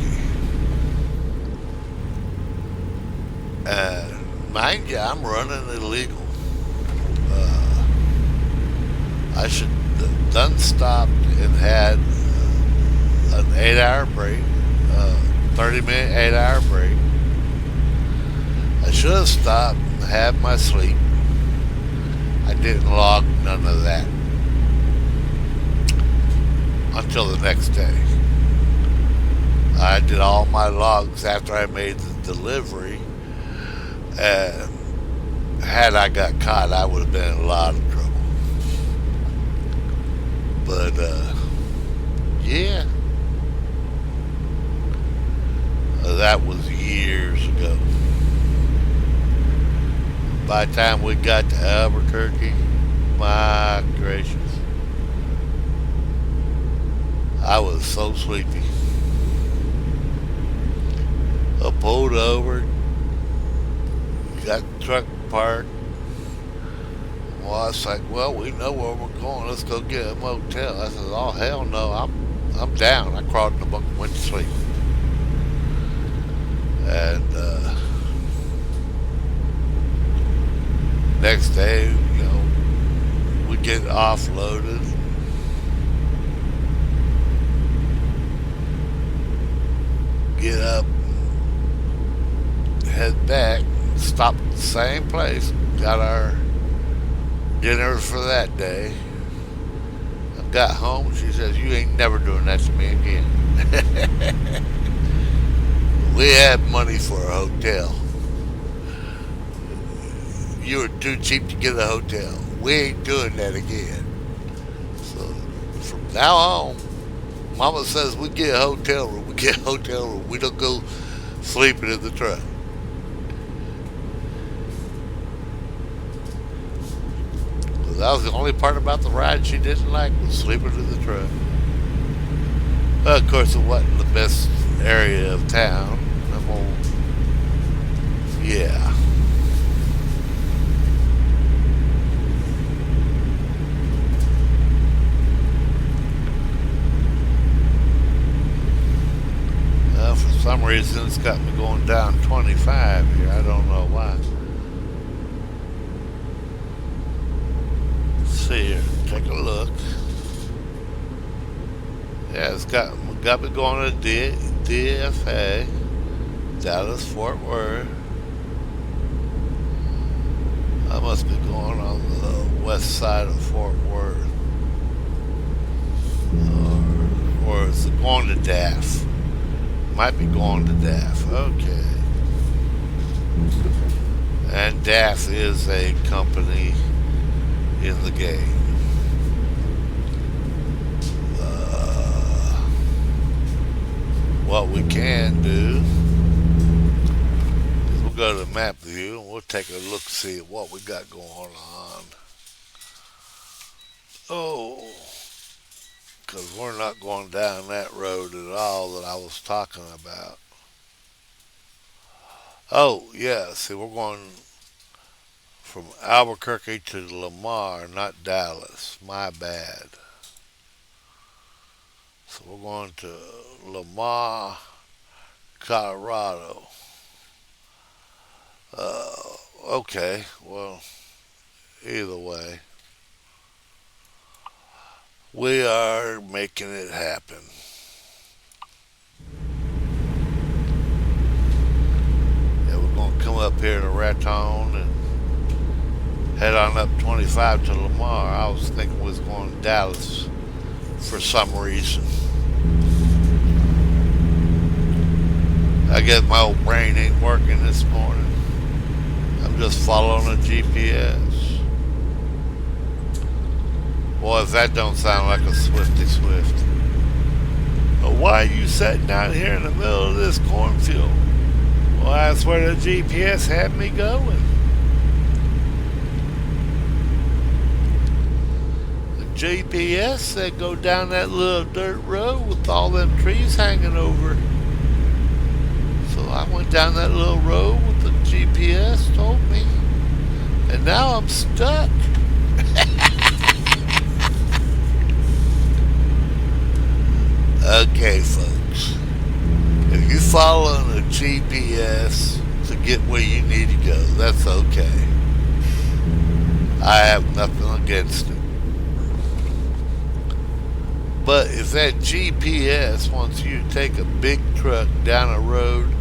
And mind you, I'm running illegal. I should have done stopped and had an 8 hour break, 30-minute 8 hour break. I should have stopped and had my sleep. I didn't log none of that until the next day. I did all my logs after I made the delivery, and had I got caught, I would have been in a lot of trouble. But, yeah, that was years ago. By the time we got to Albuquerque, my gracious, I was so sleepy. I pulled over, got the truck parked. Well, I was like, well, we know where we're going. Let's go get a motel. I said, oh, hell no, I'm down. I crawled in the bunk and went to sleep. And next day, we get offloaded. Get up, head back, stop at the same place, got our dinner for that day. I got home, she says, you ain't never doing that to me again. We had money for a hotel. You were too cheap to get a hotel. We ain't doing that again. So from now on, Mama says we get a hotel room. We get a hotel room. We don't go sleeping in the truck. That was the only part about the ride she didn't like, was sleeping in the truck. Well, of course, it wasn't the best area of town. Yeah. For some reason, it's got me going down 25 here. I don't know why. Let's see here. Take a look. Yeah, it's got me going to DFA, Dallas Fort Worth. I must be going on the west side of Fort Worth. Or is it going to DAF? Might be going to DAF. Okay. And DAF is a company in the game. What we can do is we'll go to map view and we'll take a look, see what we got going on. Oh, because we're not going down that road at all that I was talking about. Oh, yeah, see, we're going from Albuquerque to Lamar, not Dallas. My bad. So we're going to Lamar, Colorado. Okay, well, either way, we are making it happen. Yeah, we're going to come up here to Raton and head on up 25 to Lamar. I was thinking we was going to Dallas for some reason. I guess my old brain ain't working this morning. I'm just following a GPS. Boy, if that don't sound like a Swifty Swift. Oh why are you sitting out here in the middle of this cornfield? Well, that's where the GPS had me going. The GPS said go down that little dirt road with all them trees hanging over. So I went down that little road with the GPS told me. And now I'm stuck. Okay, folks. If you're following a GPS to get where you need to go, that's okay. I have nothing against it. But if that GPS wants you to take a big truck down a road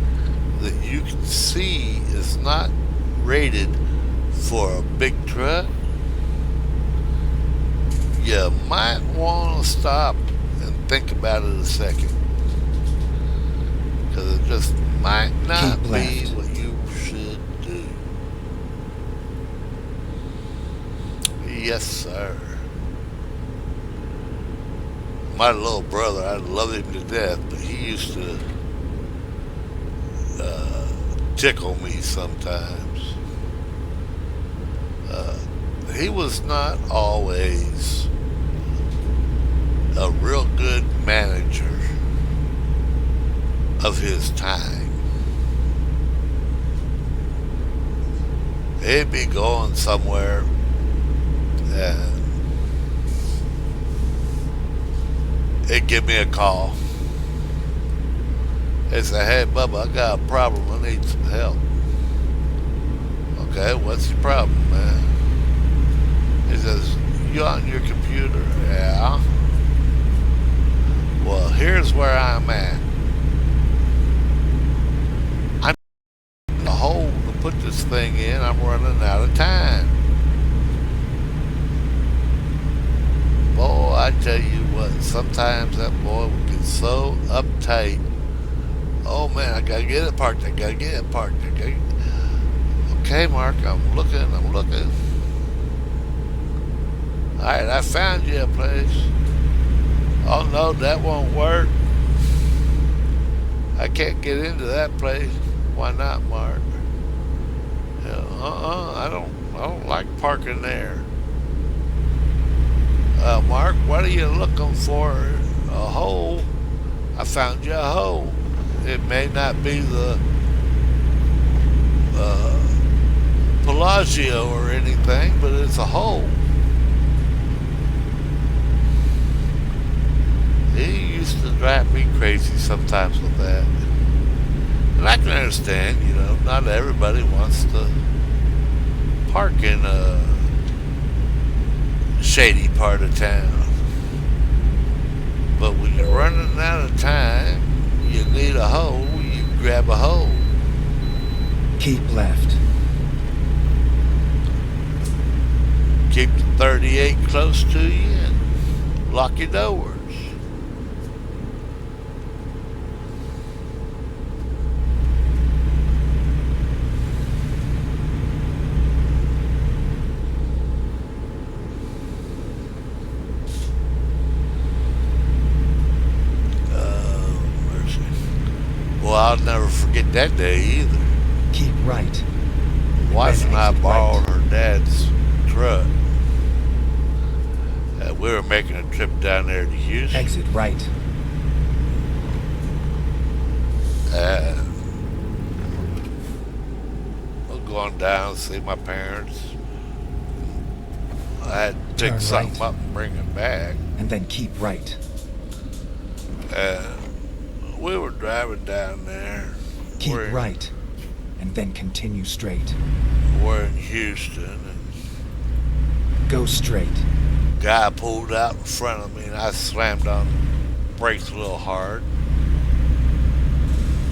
that you can see is not rated for a big truck, you might want to stop and think about it a second. Because it just might not be what you should do. Yes, sir. My little brother, I love him to death, but he used to tickle me sometimes. He was not always a real good manager of his time. He'd be going somewhere and he'd give me a call. He'd say, hey, Bubba, I got a problem. I need some help. Okay, what's your problem, man? He says, you on your computer? Yeah. Well, here's where I'm at. I'm in the hole to put this thing in. I'm running out of time. Boy, I tell you what, sometimes that boy would get so uptight. Oh man, I gotta get it parked. I gotta get it parked. Okay, Mark, I'm looking. Alright, I found you a place. Oh no, that won't work. I can't get into that place. Why not, Mark? I don't like parking there. Mark, what are you looking for? A hole? I found you a hole. It may not be the Pelagio or anything, but it's a hole. He used to drive me crazy sometimes with that. And I can understand, not everybody wants to park in a shady part of town. But when you're running out of time, you need a hole, you grab a hole. Keep left. Keep the 38 close to you and lock your doors. Well, I'll never forget that day either. Keep right. Wife and I Exit borrowed right. her dad's truck. We were making a trip down there to Houston. Exit right. We're going down to see my parents. I had to pick Turn something right. up and bring it back. And then keep right. We were driving down there. Keep right. And then continue straight. We're in Houston, and Go straight. guy pulled out in front of me, and I slammed on the brakes a little hard.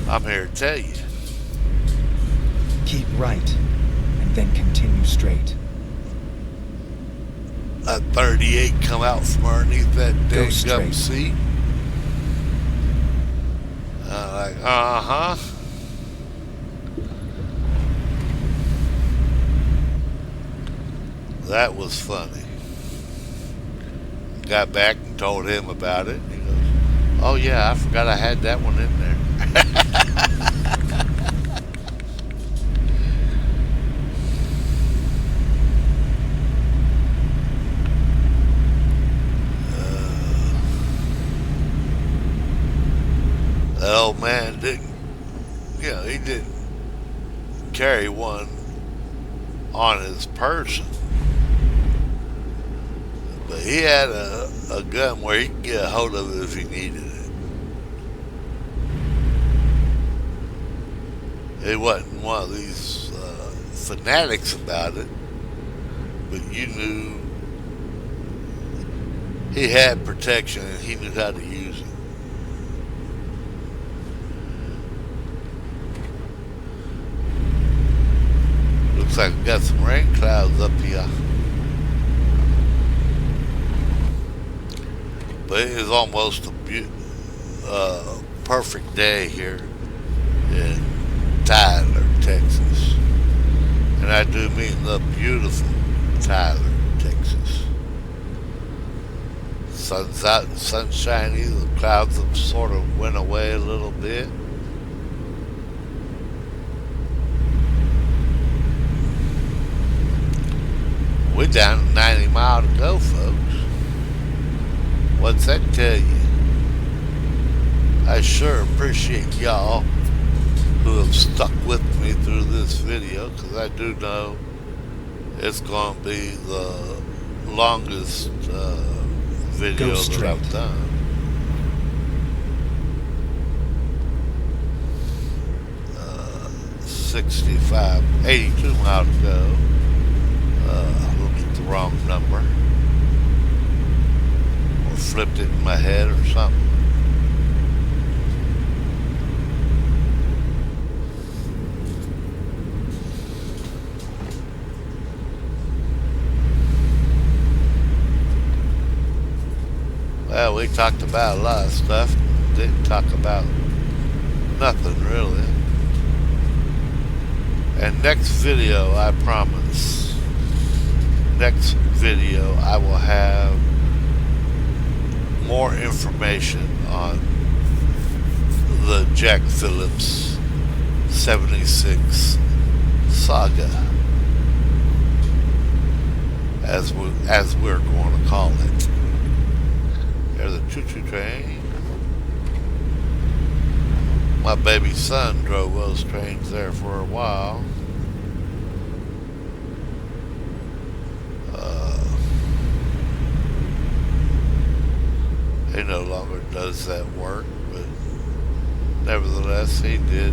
I'm here to tell you. Keep right. And then continue straight. A 38 come out from underneath that Go dang gum straight. seat. I'm like, uh-huh. That was funny. Got back and told him about it. He goes, Oh yeah, I forgot I had that one in there. That old man didn't, he didn't carry one on his person, but he had a gun where he could get a hold of it if he needed it. He wasn't one of these fanatics about it, but you knew he had protection and he knew how to use it. Looks like we got some rain clouds up here. But it is almost a perfect day here in Tyler, Texas. And I do mean the beautiful Tyler, Texas. Sun's out and sunshiny. The clouds have sort of went away a little bit. We're down to 90 miles to go, folks. What's that tell you? I sure appreciate y'all who have stuck with me through this video, because I do know it's going to be the longest video that I've done. Uh, 82 miles to go. Looked at the wrong number. Or flipped it in my head or something. Well, we talked about a lot of stuff. Didn't talk about nothing really. And next video, I promise, next video I will have more information on the Jack Phillips 76 saga, as we're going to call it. There's a choo-choo train. My baby son drove those trains there for a while. He no longer does that work, but nevertheless, he did.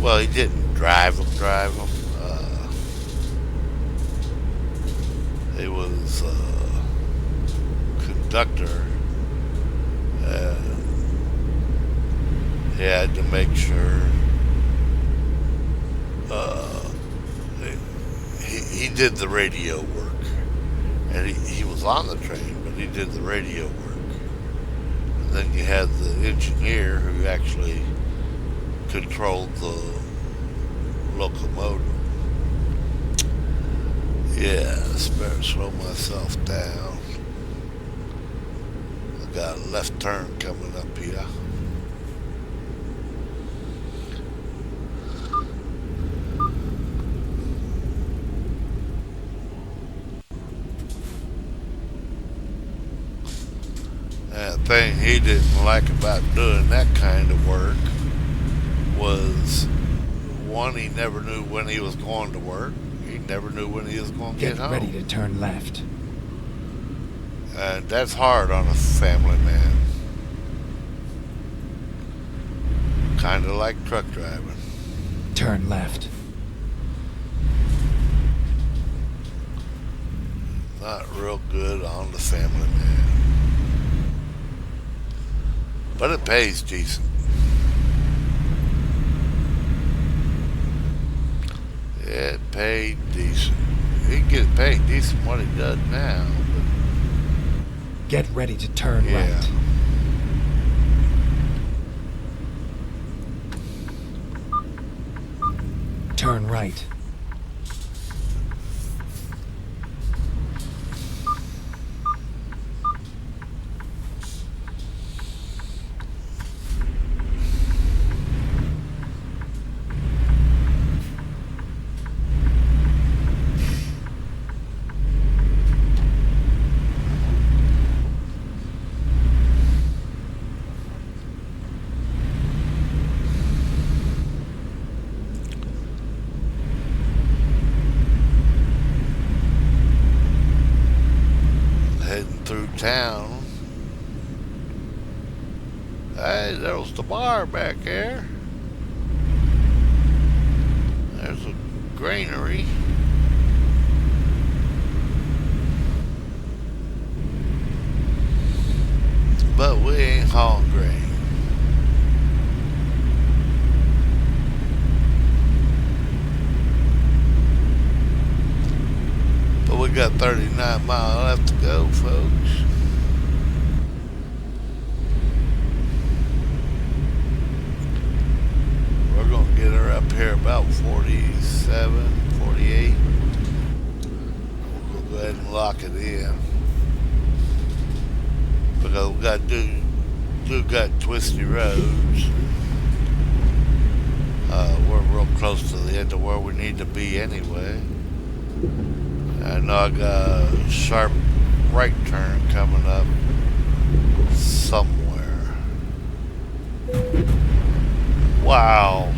Well, he didn't drive them. He was a conductor, and he had to make sure he did the radio work, and he was on the train, but he did the radio work. And then you had the engineer who actually controlled the locomotive. Yeah, I better slow myself down. I got a left turn coming up here. And the thing he didn't like about doing that kind of work was, one, he never knew when he was going to work. He never knew when he was going to get home. Get ready to turn left. And that's hard on a family man. Kind of like truck driving. Turn left. Not real good on the family man. But it pays decent. It paid decent. He can get paid decent what he does now. But get ready to turn yeah. right. Turn right. town. Hey, there was the bar back there. There's a granary. But we ain't hauling grain. But we got 39 miles left to go, folks. We're going to get her up here about 47, 48. We'll go ahead and lock it in. Because we got twisty roads. We're real close to the end of where we need to be anyway. I know I got a sharp right turn coming up somewhere. Wow.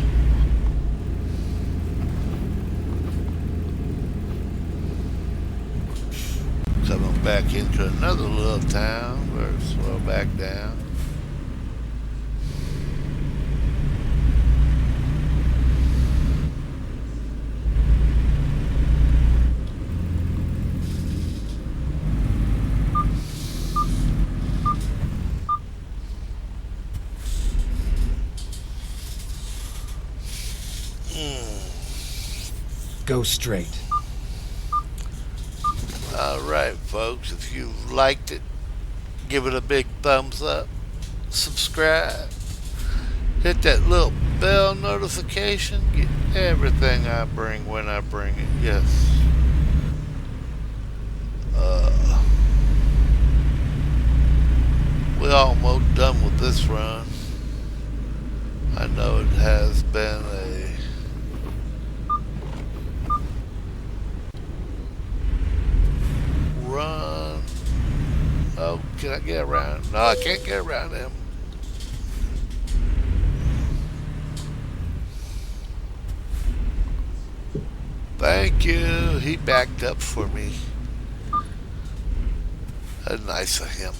Coming back into another little town. We're slow back down. Go straight. Alright, folks, if you liked it, give it a big thumbs up, subscribe, hit that little bell notification, get everything I bring when I bring it. Yes. We almost done with this run. I know it has been a run. Oh, can I get around? No, I can't get around him. Thank you. He backed up for me. That's nice of him.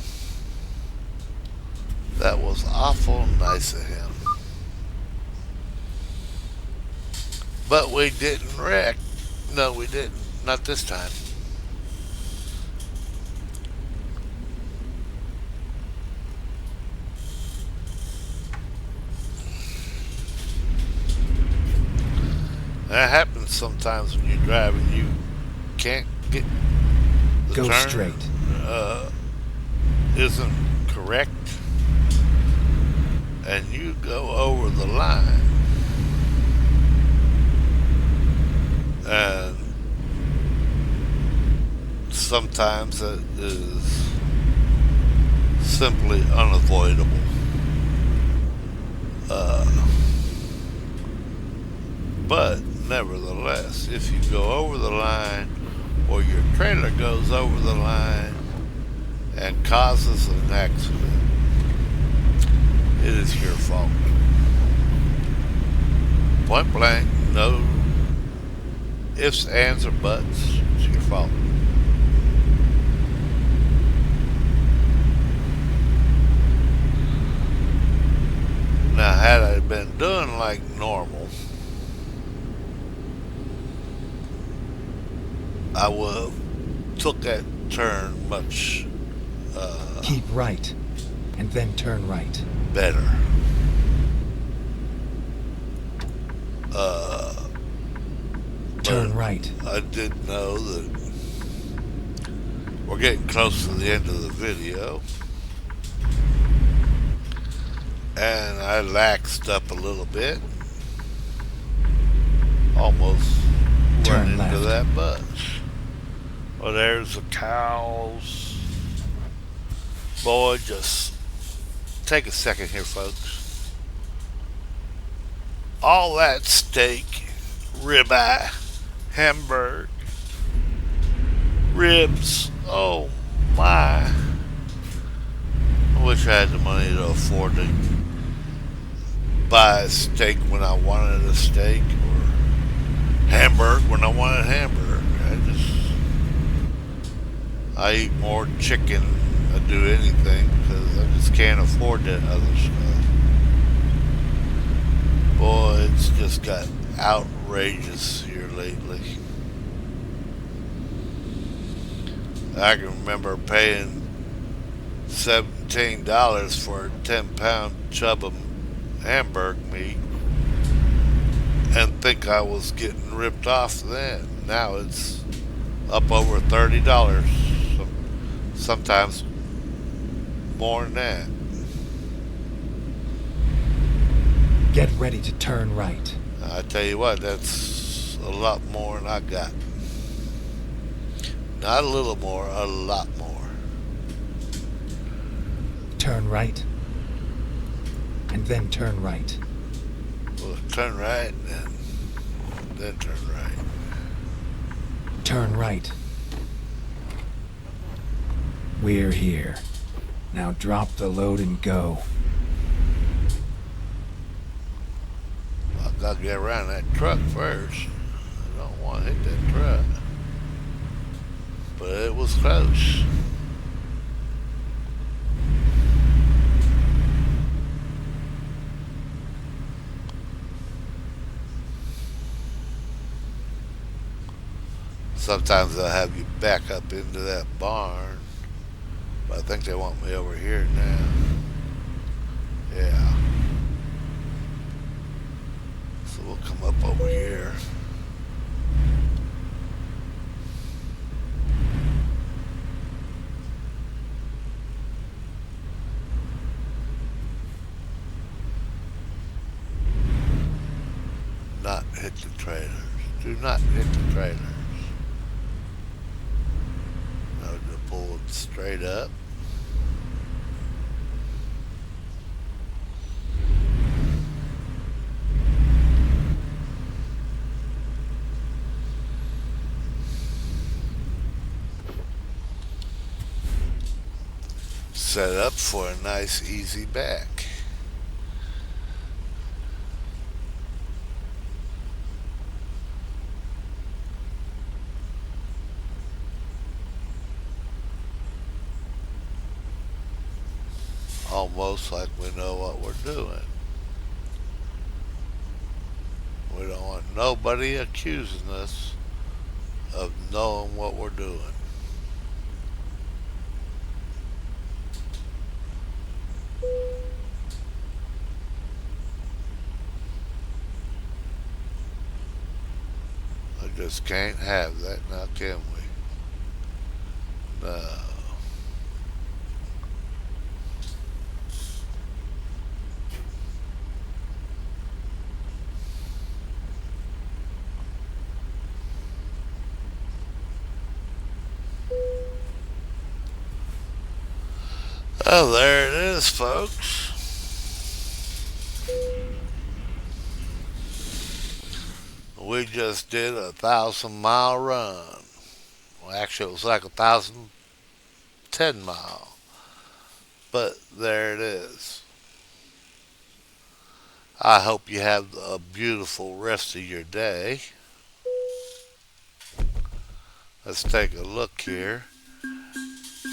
That was awful nice of him. But we didn't wreck. No, we didn't. Not this time. That happens sometimes when you're driving. You can't get the Go turn, straight. isn't correct, and you go over the line, and sometimes it is simply unavoidable. But nevertheless, if you go over the line or your trailer goes over the line and causes an accident, it is your fault. Point blank, no ifs, ands, or buts. It's your fault. Now, had I been doing like normal, I would have took that turn much Keep right, and then turn right. better. Turn But right. I did know that we're getting close to the end of the video, and I laxed up a little bit, almost Turn run into left. that bus. Well, there's the cows. Boy, just take a second here, folks. All that steak, ribeye, hamburger, ribs. Oh my. I wish I had the money to afford to buy a steak when I wanted a steak, or hamburger when I wanted hamburger. I eat more chicken do anything because I just can't afford that other stuff. Boy, it's just got outrageous here lately. I can remember paying $17 for a 10-pound chub of hamburg meat and think I was getting ripped off then. Now it's up over $30, sometimes more than that. Get ready to turn right. I tell you what, that's a lot more than I got. Not a little more, a lot more. Turn right. And then turn right. Well, turn right and then turn right. Turn right. We're here. Now drop the load and go. I gotta get around that truck first. I don't want to hit that truck. But it was close. Sometimes they'll have you back up into that barn. But I think they want me over here now. Yeah. So we'll come up over here. Not hit the trailers. Do not hit the trailers. Now to pull it straight up. Set up for a nice easy back. Almost like we know what we're doing. We don't want nobody accusing us of knowing what we're doing. I just can't have that now, can we? No. Oh, there it is, folks. We just did 1,000-mile run. Well, actually, it was like 1,010 mile. But there it is. I hope you have a beautiful rest of your day. Let's take a look here.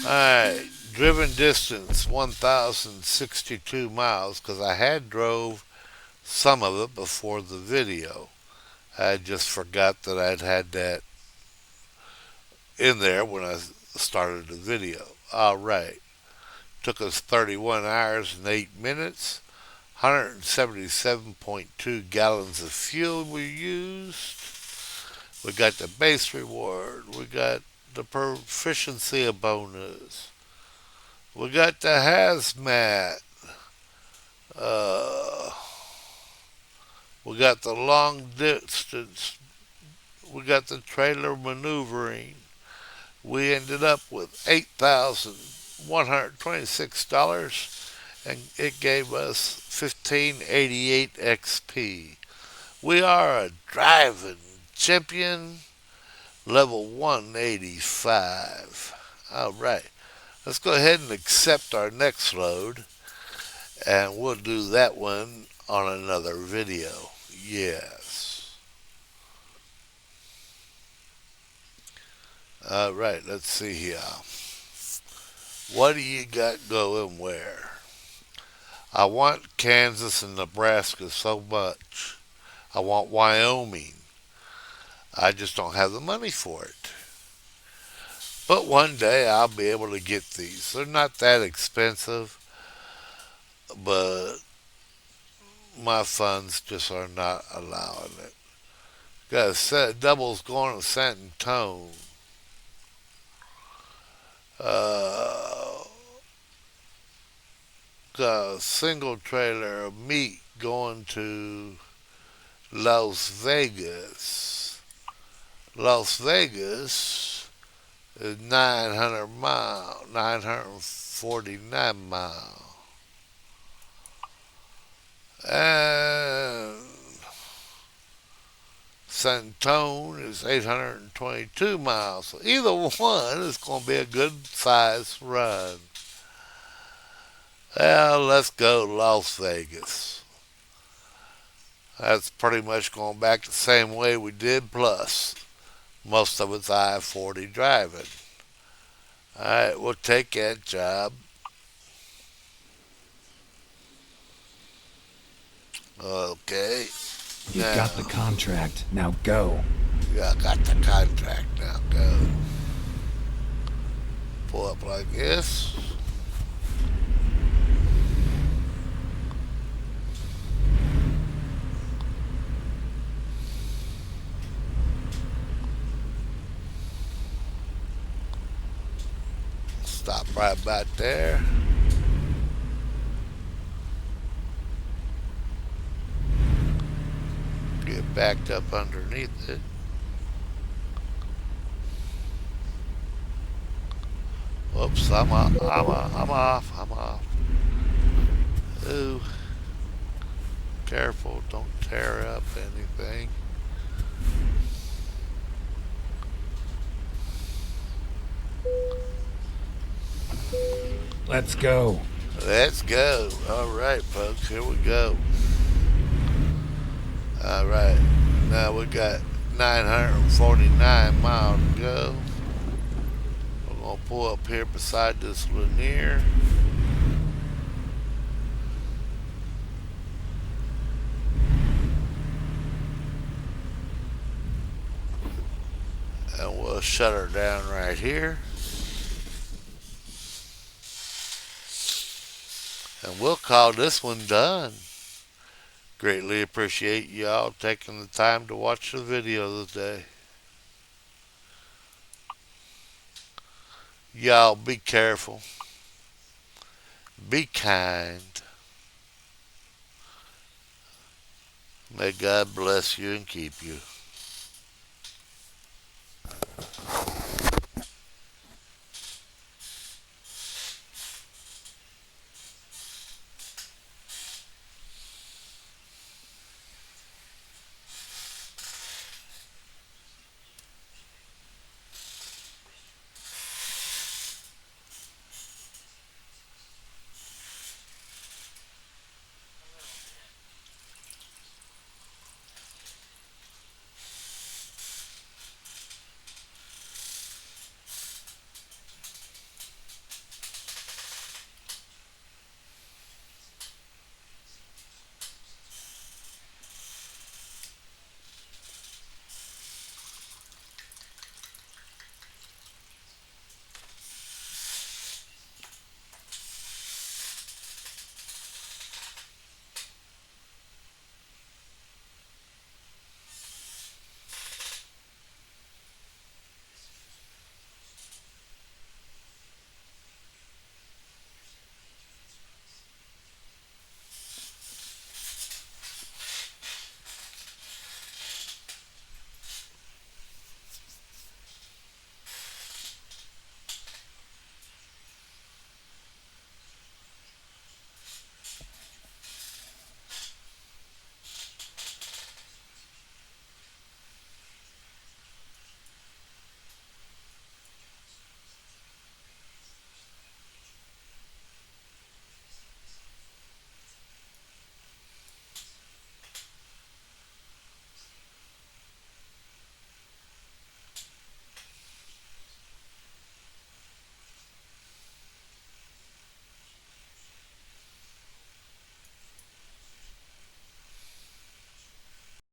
Alright, driven distance 1,062 miles because I had drove some of it before the video. I just forgot that I'd had that in there when I started the video. Alright, took us 31 hours and 8 minutes. 177.2 gallons of fuel we used. We got the base reward. We got the proficiency bonus. We got the hazmat. Uh, we got the long distance. We got the trailer maneuvering. We ended up with $8,126 and it gave us 1588 XP. We are a driving champion, level 185. All right, let's go ahead and accept our next load, and we'll do that one on another video. Yes. All right, let's see here. What do you got going where? I want Kansas and Nebraska so much. I want Wyoming. I just don't have the money for it. But one day I'll be able to get these. They're not that expensive, but my funds just are not allowing it. Got a set doubles going to San Antone. Uh, got a single trailer of meat going to Las Vegas. Las Vegas is 900 miles, 949 miles. And San Antone is 822 miles. So either one is going to be a good size run. Well, let's go to Las Vegas. That's pretty much going back the same way we did, plus most of it's I-40 driving. Alright, we'll take that job. Okay. You Now, got the contract. Now go. yeah, I got the contract. Now go. Pull up like this. Stop right about there. Get backed up underneath it. Whoops, I'm off. Ooh, careful, don't tear up anything. Let's go. Let's go. All right, folks, here we go. All right, now we got 949 miles to go. We're gonna pull up here beside this Lanier. And we'll shut her down right here. And we'll call this one done. Greatly appreciate y'all taking the time to watch the video today. Y'all be careful. Be kind. May God bless you and keep you.